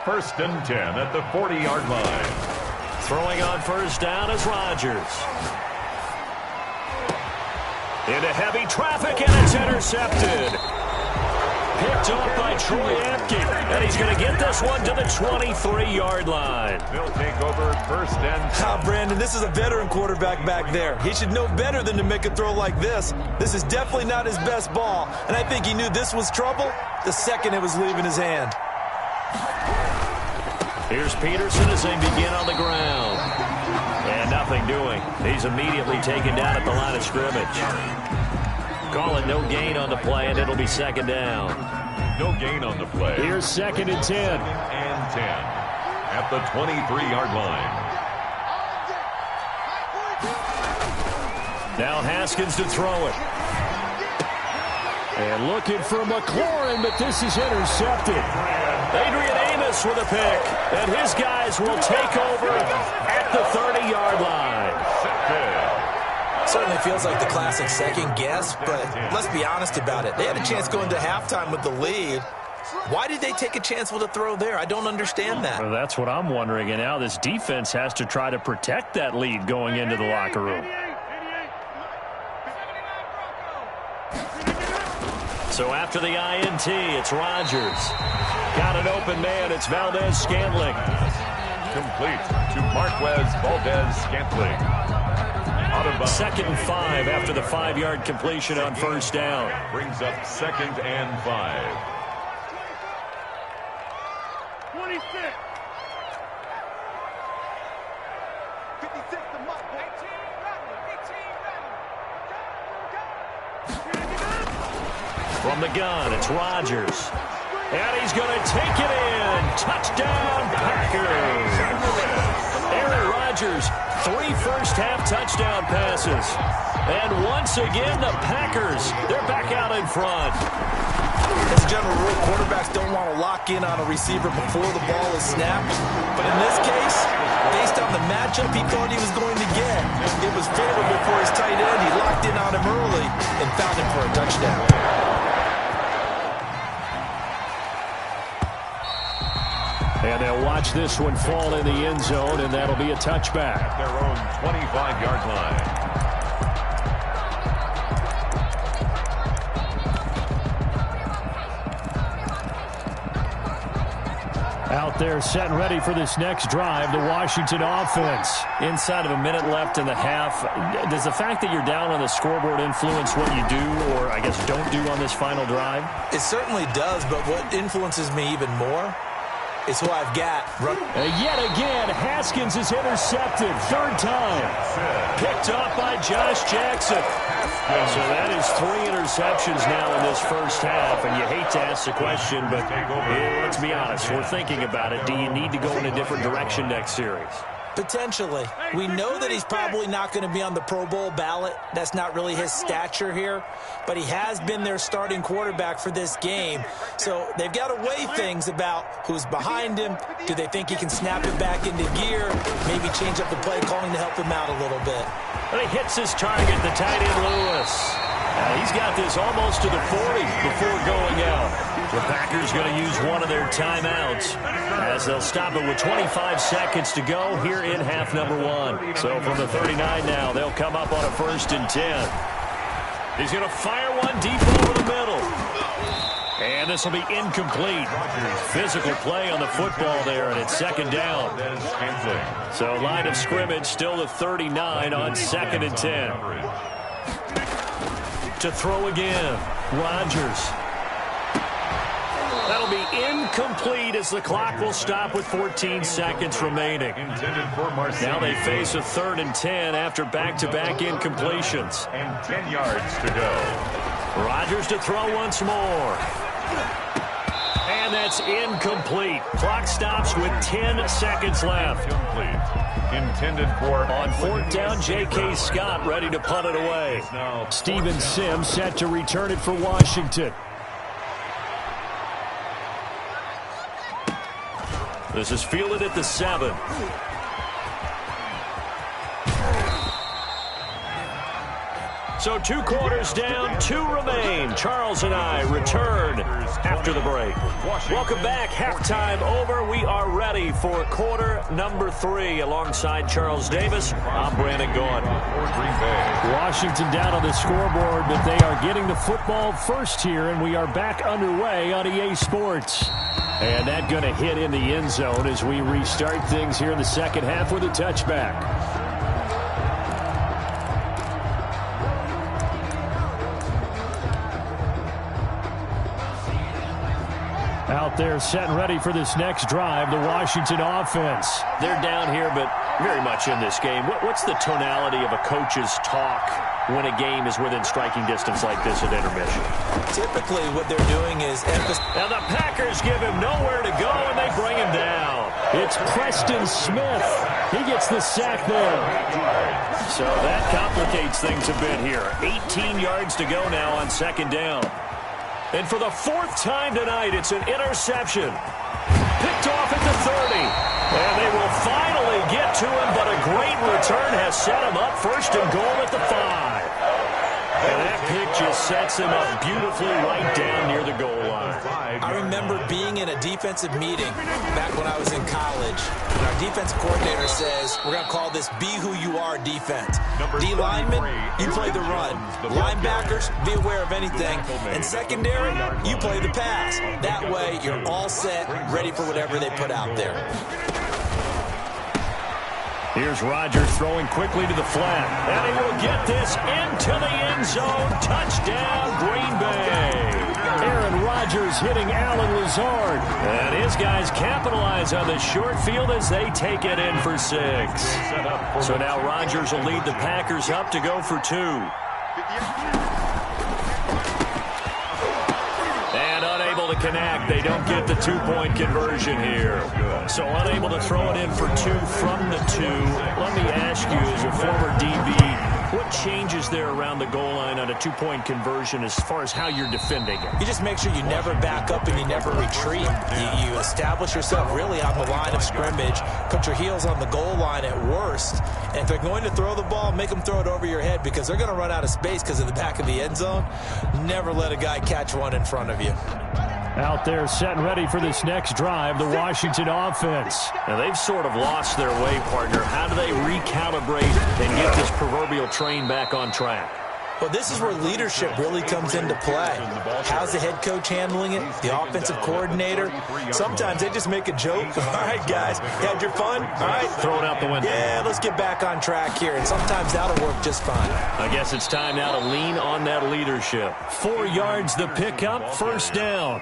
1st and 10 at the 40-yard line. Throwing on 1st down is Rodgers. Into heavy traffic, and it's intercepted. Picked off by Troy Apke. And he's going to get this one to the 23-yard line. They'll take over 1st and 10. Brandon, this is a veteran quarterback back there. He should know better than to make a throw like this. This is definitely not his best ball, and I think he knew this was trouble the second it was leaving his hand. Here's Peterson as they begin on the ground. And nothing doing. He's immediately taken down at the line of scrimmage. Call it no gain on the play, and it'll be 2nd down. No gain on the play. Here's 2nd and 10. And 10 at the 23-yard line. Now Haskins to throw it. And looking for McLaurin, but this is intercepted. Adrian Amos with a pick. And his guys will take over at the 30-yard line. Certainly feels like the classic second guess, but let's be honest about it. They had a chance going to halftime with the lead. Why did they take a chance with a throw there? I don't understand that. Well, that's what I'm wondering. And now this defense has to try to protect that lead going into the locker room. So after the INT, it's Rodgers. Got an open man. It's Valdez-Scantling. Complete to Marquez Valdez-Scantling. Out of bounds. 2nd and 5 after the 5-yard completion on 1st down. Brings up 2nd and 5. 26. 56 to Mark. 18 running. From the gun, it's Rodgers. And he's going to take it in. Touchdown, Packers. Aaron Rodgers, 3 first-half touchdown passes. And once again, the Packers, they're back out in front. As a general rule, quarterbacks don't want to lock in on a receiver before the ball is snapped. But in this case, based on the matchup he thought he was going to get, it was favorable for his tight end. He locked in on him early and found him for a touchdown. And they'll watch this one fall in the end zone, and that'll be a touchback. At their own 25-yard line. Out there set and ready for this next drive, the Washington offense. Inside of a minute left in the half, does the fact that you're down on the scoreboard influence what you do, or I guess don't do on this final drive? It certainly does, but what influences me even more is who I've got. Yet again, Haskins is intercepted. 3rd time. Picked off by Josh Jackson. So that is 3 interceptions now in this first half. And you hate to ask the question, but let's be honest. We're thinking about it. Do you need to go in a different direction next series? Potentially. We know that he's probably not going to be on the Pro Bowl ballot. That's not really his stature here. But he has been their starting quarterback for this game. So they've got to weigh things about who's behind him. Do they think he can snap it back into gear? Maybe change up the play calling to help him out a little bit. And he hits his target, the tight end Lewis. Now he's got this almost to the 40 before going out. The Packers going to use one of their timeouts as they'll stop it with 25 seconds to go here in half number 1. So from the 39 now, they'll come up on a 1st and 10. He's going to fire one deep over the middle. And this will be incomplete. Physical play on the football there, and it's 2nd down. So line of scrimmage still the 39 on 2nd and 10. To throw again, Rodgers. That'll be incomplete as the clock will stop with 14 seconds remaining. Now they face a 3rd and 10 after back-to-back incompletions. And 10 yards to go. Rodgers to throw once more. And that's incomplete. Clock stops with 10 seconds left. Intended for on 4th down, J.K. Scott ready to punt it away. Steven Sims set to return it for Washington. This is fielded at the 7. So 2 quarters down, 2 remain. Charles and I return after the break. Welcome back. Halftime over. We are ready for quarter number 3. Alongside Charles Davis, I'm Brandon Gaudin. Washington down on the scoreboard, but they are getting the football first here, and we are back underway on EA Sports. And that going to hit in the end zone as we restart things here in the second half with a touchback. Out there set and ready for this next drive, the Washington offense. They're down here, but very much in this game. What's the tonality of a coach's talk when a game is within striking distance like this at intermission? Typically what they're doing is now the Packers give him nowhere to go, and they bring him down. It's Preston Smith. He gets the sack there. So that complicates things a bit here. 18 yards to go now on 2nd down. And for the 4th time tonight, it's an interception. Picked off at the 30. And they will finally get to him, but a great return has set him up 1st and goal at the 5. And that pick just sets him up beautifully right down near the goal line. I remember being in a defensive meeting back when I was in college. And our defensive coordinator says, we're going to call this be who you are defense. D linemen, you play the run. Linebackers, be aware of anything. And secondary, you play the pass. That way, you're all set, ready for whatever they put out there. Here's Rodgers throwing quickly to the flat. And he will get this into the end zone. Touchdown, Green Bay. Aaron Rodgers hitting Allen Lazard. And his guys capitalize on the short field as they take it in for 6. So now Rodgers will lead the Packers up to go for 2. connect. They don't get the two-point conversion here. So unable to throw it in for two from the two. Let me ask you, as a former DB, what changes there around the goal line on a two-point conversion as far as how you're defending it? You just make sure you never back up and you never retreat. You establish yourself really on the line of scrimmage, put your heels on the goal line at worst, and if they're going to throw the ball, make them throw it over your head because they're going to run out of space because of the back of the end zone. Never let a guy catch one in front of you. Out there set and ready for this next drive, the Washington offense. Now, they've sort of lost their way, partner. How do they recalibrate and get this proverbial train back on track? Well, this is where leadership really comes into play. How's the head coach handling it? The offensive coordinator? Sometimes they just make a joke. All right, guys, you had your fun? All right. Throw it out the window. Yeah, let's get back on track here. And sometimes that'll work just fine. I guess it's time now to lean on that leadership. 4 yards the pickup, first down.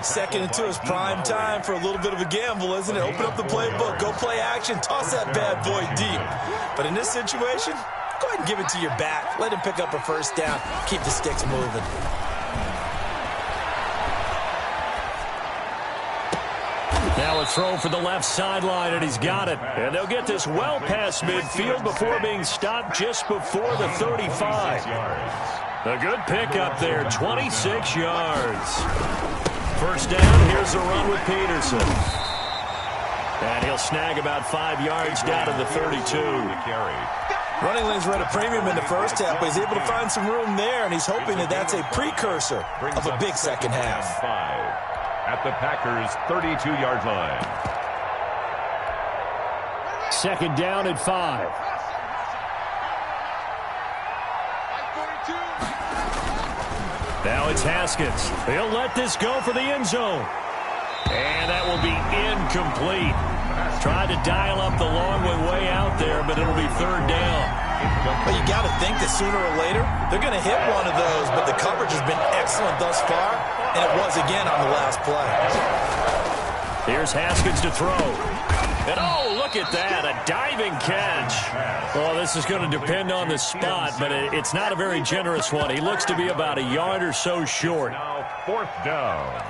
Second and 2 is prime time for a little bit of a gamble, isn't it? Open up the playbook, go play action, toss that bad boy deep. But in this situation, go ahead and give it to your back. Let him pick up a first down. Keep the sticks moving. Now a throw for the left sideline, and he's got it. And they'll get this well past midfield before being stopped just before the 35. A good pickup there, 26 yards. First down, here's a run with Peterson. And he'll snag about 5 yards down to the 32. Running lanes were at a premium in the first half, but he's able to find some room there, and he's hoping that that's a precursor of a big second half. At the Packers' 32-yard line. Second down at 5. Now it's Haskins. He'll let this go for the end zone. And that will be incomplete. Tried to dial up the long way out there, but it'll be third down. Well, you got to think that sooner or later they're going to hit one of those, but the coverage has been excellent thus far, and it was again on the last play. Here's Haskins to throw. And oh, look at that, a diving catch. Well, this is going to depend on the spot, but it's not a very generous one. He looks to be about a yard or so short. Now fourth down.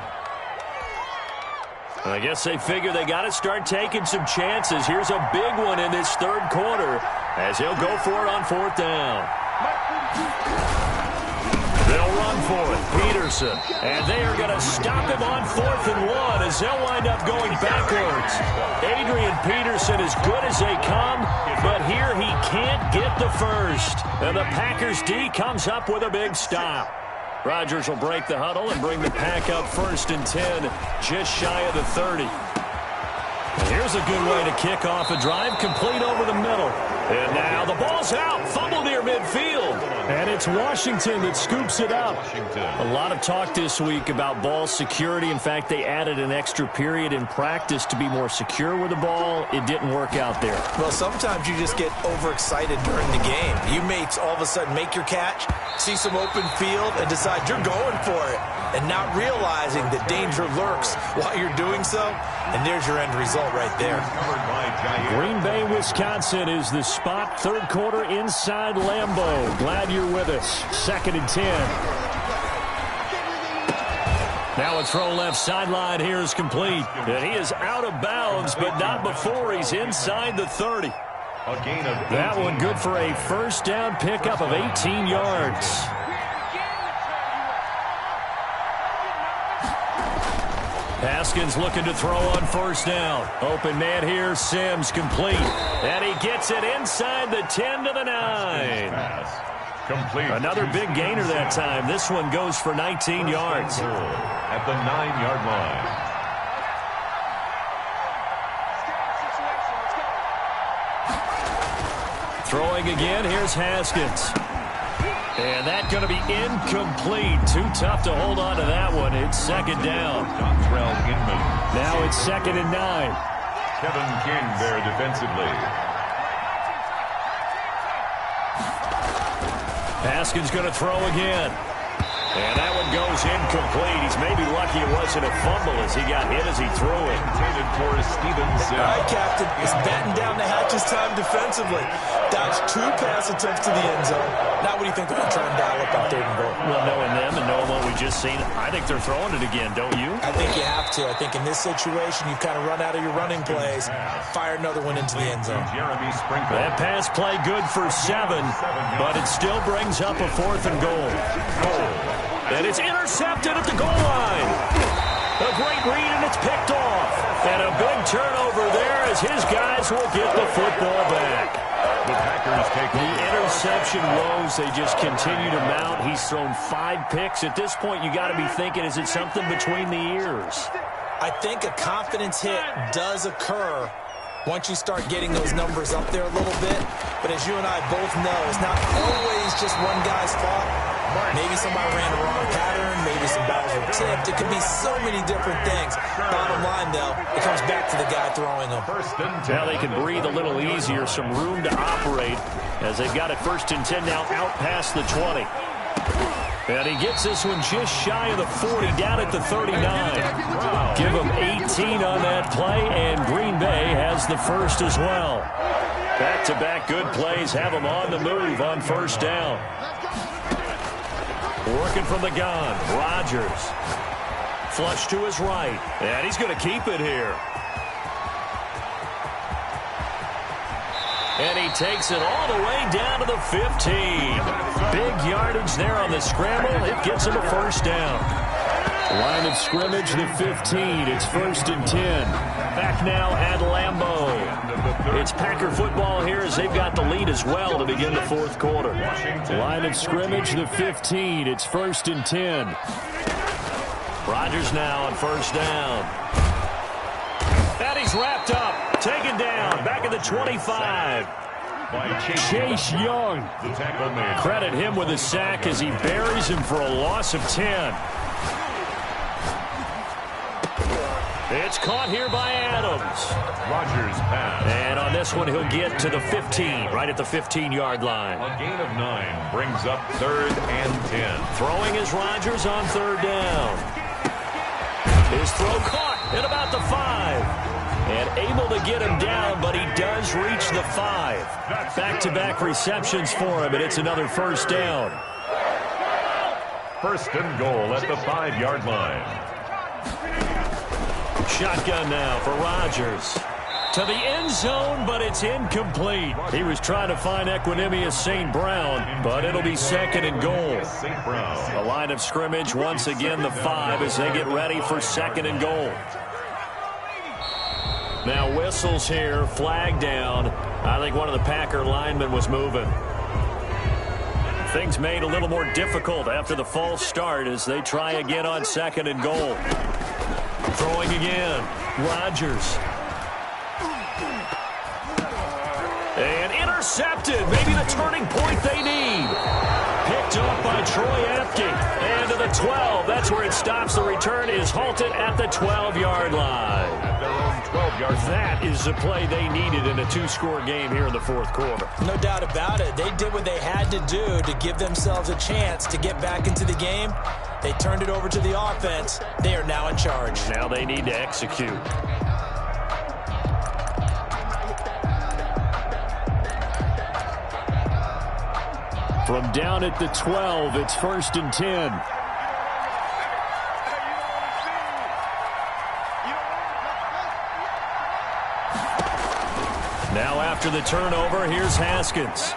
I guess they figure they got to start taking some chances. Here's a big one in this third quarter as he'll go for it on fourth down. They'll run for it, Peterson. And they are going to stop him on 4th and 1 as they'll wind up going backwards. Adrian Peterson as good as they come, but here he can't get the first. And the Packers D comes up with a big stop. Rodgers will break the huddle and bring the pack up 1st and 10, just shy of the 30. And here's a good way to kick off a drive, complete over the middle. And now the ball's out, fumble near midfield. And it's Washington that scoops it up. A lot of talk this week about ball security. In fact, they added an extra period in practice to be more secure with the ball. It didn't work out there. Well, sometimes you just get overexcited during the game. You may all of a sudden make your catch, see some open field, and decide you're going for it, and not realizing that danger lurks while you're doing so. And there's your end result right there. Green Bay, Wisconsin is the spot. Third quarter inside Lambeau. Glad you're with us. 2nd and 10. Now a throw left sideline here is complete. And he is out of bounds, but not before he's inside the 30. A gain of 18. That one good for a first down pickup of 18 yards. Haskins looking to throw on first down. Open man here, Sims complete. And he gets it inside the 10 to the 9. Complete. Another big gainer that time. This one goes for 19 yards. At the 9-yard line. Throwing again, here's Haskins. And that's going to be incomplete. Too tough to hold on to that one. It's 2nd down. Dontrell Inman. Now it's 2nd and 9. Kevin King there defensively. Haskins going to throw again. And that one goes incomplete. He's maybe lucky it wasn't a fumble as he got hit as he threw it. Intended for Stevenson. All right, Captain. It's batting down the hatches time defensively. Dodged 2 pass attempts to the end zone. Now what do you think they're going to try and dial up on 3rd and goal? Well, knowing them and knowing what we just seen, I think they're throwing it again, don't you? I think you have to. I think in this situation, you've kind of run out of your running plays. Fire another one into the end zone. Jeremy Sprinkle. That pass play good for 7, but it still brings up a 4th and goal. And it's intercepted at the goal line. A great read, and it's picked off. And a big turnover there as his guys will get the football back. The Packers take the interception woes, they just continue to mount. He's thrown 5 picks. At this point, you got to be thinking, is it something between the ears? I think a confidence hit does occur once you start getting those numbers up there a little bit. But as you and I both know, it's not always just one guy's fault. Maybe somebody ran a wrong pattern. Maybe some balls were tipped. It could be so many different things. Bottom line, though, it comes back to the guy throwing them. Now they can breathe a little easier, some room to operate as they've got it 1st and 10 now out past the 20. And he gets this one just shy of the 40, down at the 39. Give him 18 on that play, and Green Bay has the 1st as well. Back-to-back good plays have him on the move on 1st down. Working from the gun, Rodgers. Flush to his right, and he's going to keep it here. And he takes it all the way down to the 15. Big yardage there on the scramble. It gets him a 1st down. Line of scrimmage, the 15. It's 1st and 10. Back now at Lambeau. It's Packer football here as they've got the lead as well to begin the 4th quarter. Line of scrimmage, the 15. It's 1st and 10. Rodgers now on 1st down. And he's wrapped up. Taken down. Back at the 25. Chase Young. Credit him with a sack as he buries him for a loss of 10. It's caught here by Adams. Rodgers pass. And on this one, he'll get to the 15, right at the 15-yard line. A gain of 9 brings up 3rd and 10. Throwing is Rodgers on 3rd down. His throw caught at about the 5. And able to get him down, but he does reach the 5. Back-to-back receptions for him, and it's another 1st down. 1st and goal at the 5-yard line. Shotgun now for Rodgers. To the end zone, but it's incomplete. He was trying to find Equanimeous St. Brown, but it'll be 2nd and goal. The line of scrimmage, once again, the 5 as they get ready for 2nd and goal. Now whistles here, flag down. I think one of the Packer linemen was moving. Things made a little more difficult after the false start as they try again on 2nd and goal. Throwing again, Rodgers. And intercepted, maybe the turning point they need. Picked up by Troy Apke. And to the 12, that's where it stops. The return is halted at the 12-yard line. At their own 12-yard line. That is the play they needed in a 2-score game here in the 4th quarter. No doubt about it. They did what they had to do to give themselves a chance to get back into the game. They turned it over to the offense. They are now in charge. Now they need to execute. From down at the 12, it's 1st and 10. Now after the turnover, here's Haskins.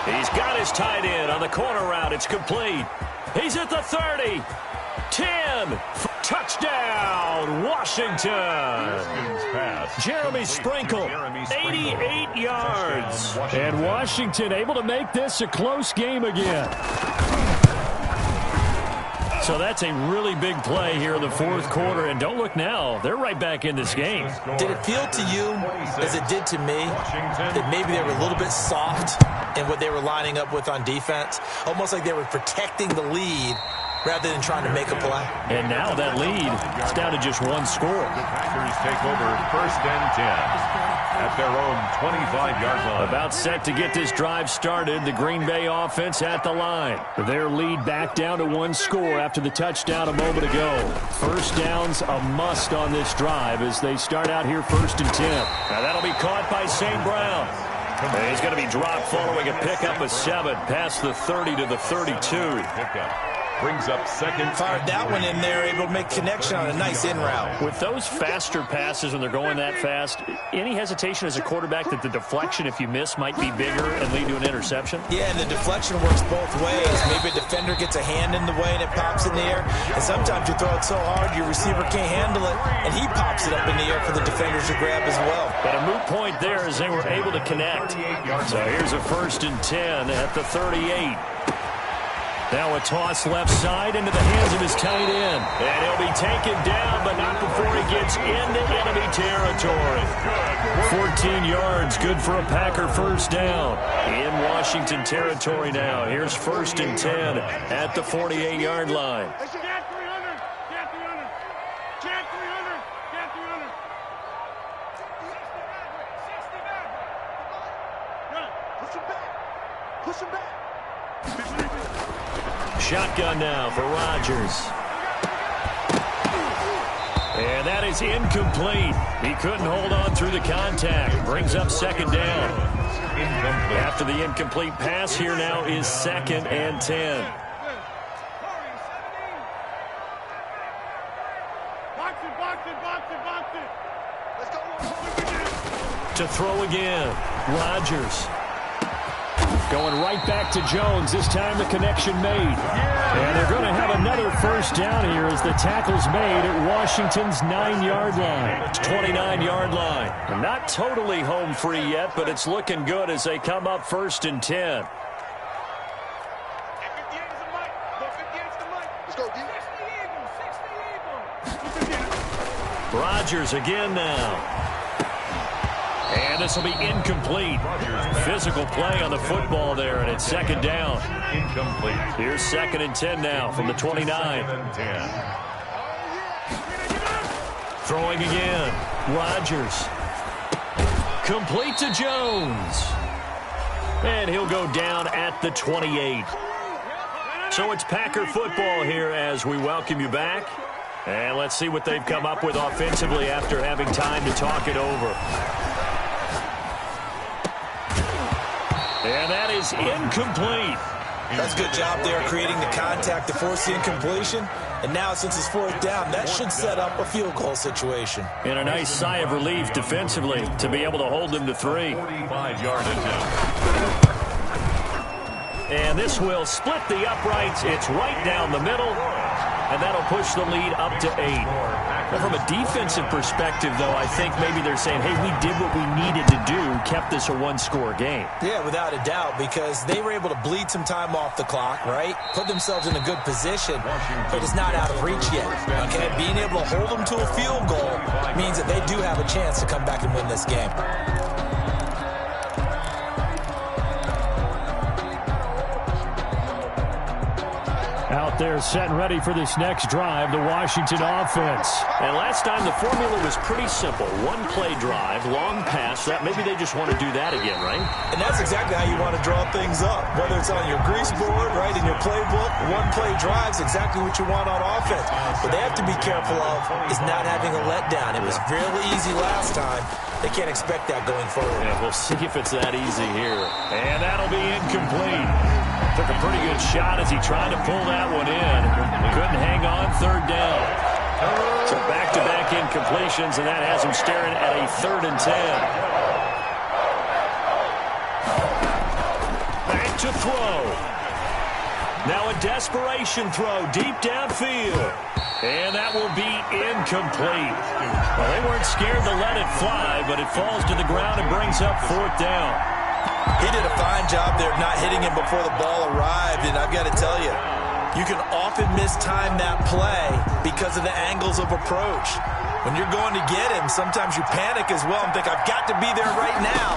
He's got his tight end on the corner route. It's complete. He's at the 30. 10. Touchdown, Washington. Jeremy Sprinkle, 88 yards. And Washington able to make this a close game again. So that's a really big play here in the 4th quarter. And don't look now, they're right back in this game. Did it feel to you, as it did to me, that maybe they were a little bit soft in what they were lining up with on defense? Almost like they were protecting the lead rather than trying to make a play. And now that lead is down to just 1 score. The Packers take over 1st and 10 at their own 25-yard line. About set to get this drive started. The Green Bay offense at the line. Their lead back down to 1 score after the touchdown a moment ago. 1st down's a must on this drive as they start out here 1st and 10. Now that'll be caught by St. Brown. And he's going to be dropped following a pickup of 7 past the 30 to the 32. Pickup. Brings up second. Fired that one in there, able to make connection on a nice in route. With those faster passes when they're going that fast, any hesitation as a quarterback that the deflection, if you miss, might be bigger and lead to an interception? Yeah, and the deflection works both ways. Maybe a defender gets a hand in the way and it pops in the air. And sometimes you throw it so hard your receiver can't handle it, and he pops it up in the air for the defenders to grab as well. But a moot point there as they were able to connect. So here's a 1st and 10 at the 38. Now a toss left side into the hands of his tight end. And he'll be taken down, but not before he gets into enemy territory. 14 yards, good for a Packer 1st down. In Washington territory now. Here's 1st and 10 at the 48-yard line. Shotgun now for Rodgers. And that is incomplete. He couldn't hold on through the contact. Brings up 2nd down. After the incomplete pass, here now is 2nd and 10. To throw again. Rodgers. Going right back to Jones. This time the connection made. And they're going to have another 1st down here as the tackle's made at Washington's 9-yard line. 29-yard line. And not totally home free yet, but it's looking good as they come up 1st and 10. Rodgers again now. And this will be incomplete. Physical play on the football there, and it's 2nd down. Incomplete. Here's 2nd and 10 now from the 29. Throwing again. Rodgers. Complete to Jones. And he'll go down at the 28. So it's Packer football here as we welcome you back. And let's see what they've come up with offensively after having time to talk it over. And that is incomplete. That's a good job there creating the contact to force the incompletion. And now since it's 4th down, that should set up a field goal situation. And a nice sigh of relief defensively to be able to hold them to 3. 45-yard attempt. And this will split the uprights. It's right down the middle. And that'll push the lead up to 8. Well, from a defensive perspective, though, I think maybe they're saying, hey, we did what we needed to do, kept this a 1-score game. Yeah, without a doubt, because they were able to bleed some time off the clock, right? Put themselves in a good position, but it's not out of reach yet, okay? Being able to hold them to a field goal means that they do have a chance to come back and win this game. Out there set and ready for this next drive, the Washington offense. And last time the formula was pretty simple. 1-play drive, long pass. That maybe they just want to do that again, right? And that's exactly how you want to draw things up. Whether it's on your grease board, right, in your playbook, 1-play drive's exactly what you want on offense. What they have to be careful of is not having a letdown. It was really easy last time. They can't expect that going forward. Yeah, we'll see if it's that easy here. And that'll be incomplete. Took a pretty good shot as he tried to pull that one in. Couldn't hang on 3rd down. So back-to-back incompletions, and that has him staring at a 3rd and 10. Back to throw. Now a desperation throw deep downfield. And that will be incomplete. Well, they weren't scared to let it fly, but it falls to the ground and brings up 4th down. He did a fine job there of not hitting him before the ball arrived, and I've got to tell you, you can often mistime that play because of the angles of approach. When you're going to get him, sometimes you panic as well and think, I've got to be there right now.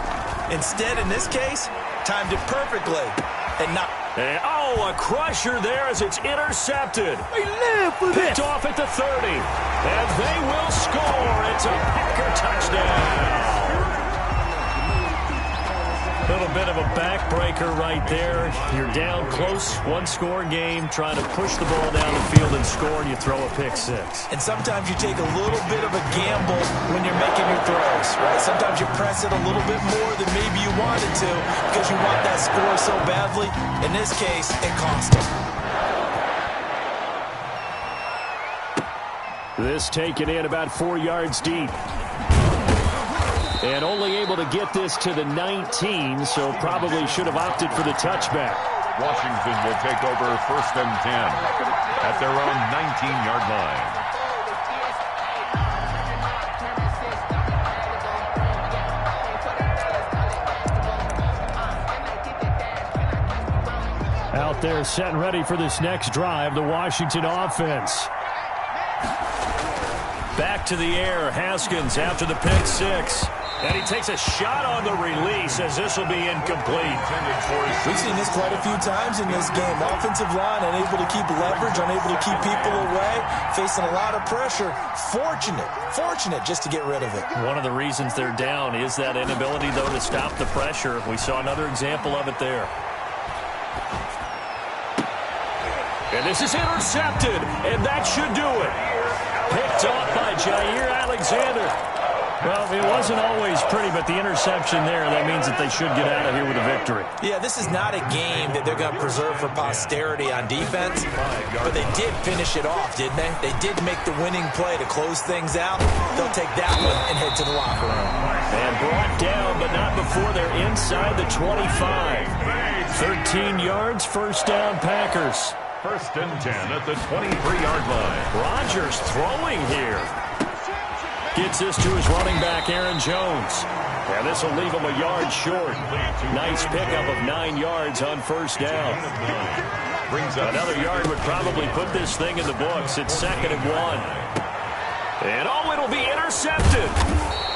Instead, in this case, timed it perfectly and not. And, a crusher there as it's intercepted. Picked off at the 30. And they will score. It's a Packer touchdown. A little bit of a backbreaker right there. You're down close, 1-score game, trying to push the ball down the field and score, and you throw a pick 6. And sometimes you take a little bit of a gamble when you're making your throws. close, right? Sometimes you press it a little bit more than maybe you wanted to because you want that score so badly. In this case, it cost him. This taken in about 4 yards deep. And only able to get this to the 19, so probably should have opted for the touchback. Washington will take over 1st and 10 at their own 19-yard line. Out there set and ready for this next drive, the Washington offense. Back to the air, Haskins after the pick six. And he takes a shot on the release as this will be incomplete. We've seen this quite a few times in this game. Offensive line unable to keep leverage, unable to keep people away, facing a lot of pressure. Fortunate just to get rid of it. One of the reasons they're down is that inability, though, to stop the pressure. We saw another example of it there. And this is intercepted, and that should do it. Picked off by Jair Alexander. Well, it wasn't always pretty, but the interception there, that means that they should get out of here with a victory. Yeah, this is not a game that they're going to preserve for posterity on defense, but they did finish it off, didn't they? They did make the winning play to close things out. They'll take that one and head to the locker room. And brought down, but not before they're inside the 25. 13 yards, first down, Packers. 1st and 10 at the 23-yard line. Rodgers throwing here. Gets this to his running back, Aaron Jones. And this will leave him a yard short. Nice pickup of 9 yards on first down. Another yard would probably put this thing in the books. It's 2nd and 1. And it'll be intercepted.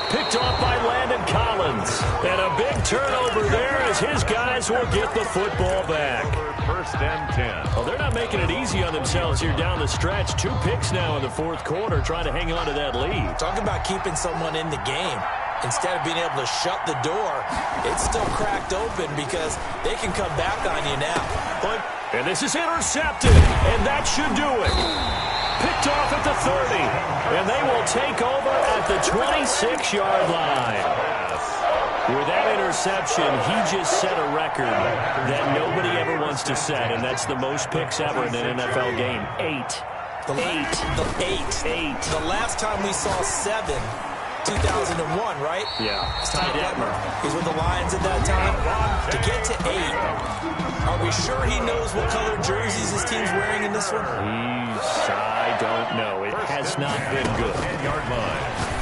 Picked off by Landon Collins. And a big turnover there as his guys will get the football back. 1st and 10. Well, they're not making it easy on themselves here down the stretch. 2 picks now in the 4th quarter, trying to hang on to that lead. Talk about keeping someone in the game. Instead of being able to shut the door, it's still cracked open because they can come back on you now. And this is intercepted, and that should do it. Picked off at the 30, and they will take over at the 26-yard line. With that interception, he just set a record that nobody ever wants to set, and that's the most picks ever in an NFL game. 8. The last time we saw 7, 2001, right? Yeah. Ty Detmer. He's with the Lions at that time. To get to 8, are we sure he knows what color jerseys his team's wearing in this one? I don't know. It has not been good. 10-yard line.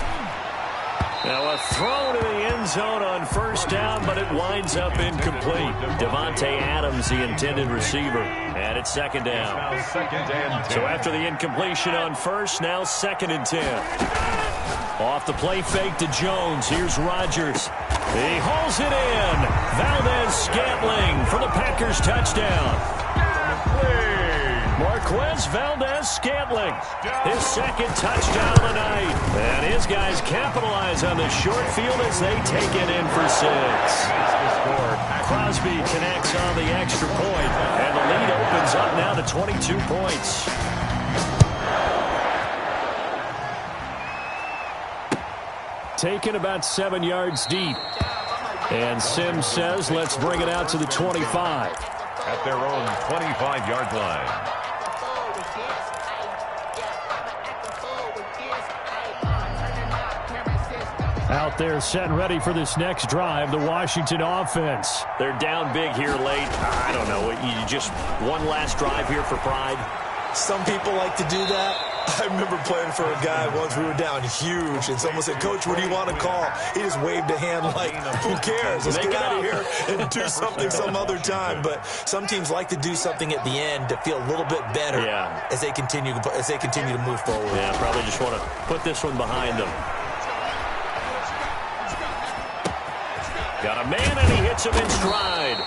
Now a throw to the end zone on first down, but it winds up incomplete. Devontae Adams, the intended receiver. And it's 2nd down. Now 2nd and 10. So after the incompletion on first, now 2nd and 10. Off the play fake to Jones. Here's Rodgers. He hauls it in. Valdez-Scantling for the Packers touchdown. Marquez Valdez-Scantling, his 2nd touchdown of the night. And his guys capitalize on the short field as they take it in for 6. Crosby connects on the extra point, and the lead opens up now to 22 points. Taken about 7 yards deep. And Sims says, let's bring it out to the 25. At their own 25-yard line. Out there set and ready for this next drive, the Washington offense. They're down big here late. I don't know. You just one last drive here for pride. Some people like to do that. I remember playing for a guy once. We were down huge, and someone said, Coach, what do you want to call? He just waved a hand like, who cares? Let's get out of here and do something some other time. But some teams like to do something at the end to feel a little bit better as they continue to move forward. Yeah, probably just want to put this one behind them. Got a man, and he hits him in stride.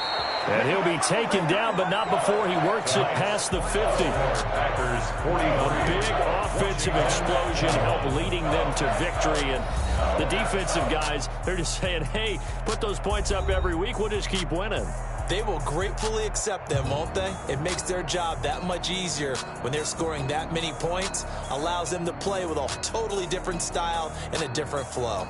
And he'll be taken down, but not before he works it past the 50. Packers 41. A big offensive explosion helped leading them to victory. And the defensive guys, they're just saying, hey, put those points up every week. We'll just keep winning. They will gratefully accept them, won't they? It makes their job that much easier when they're scoring that many points. Allows them to play with a totally different style and a different flow.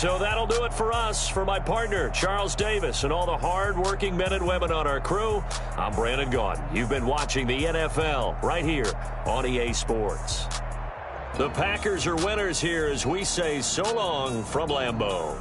So that'll do it for us. For my partner, Charles Davis, and all the hard-working men and women on our crew, I'm Brandon Gaudin. You've been watching the NFL right here on EA Sports. The Packers are winners here as we say so long from Lambeau.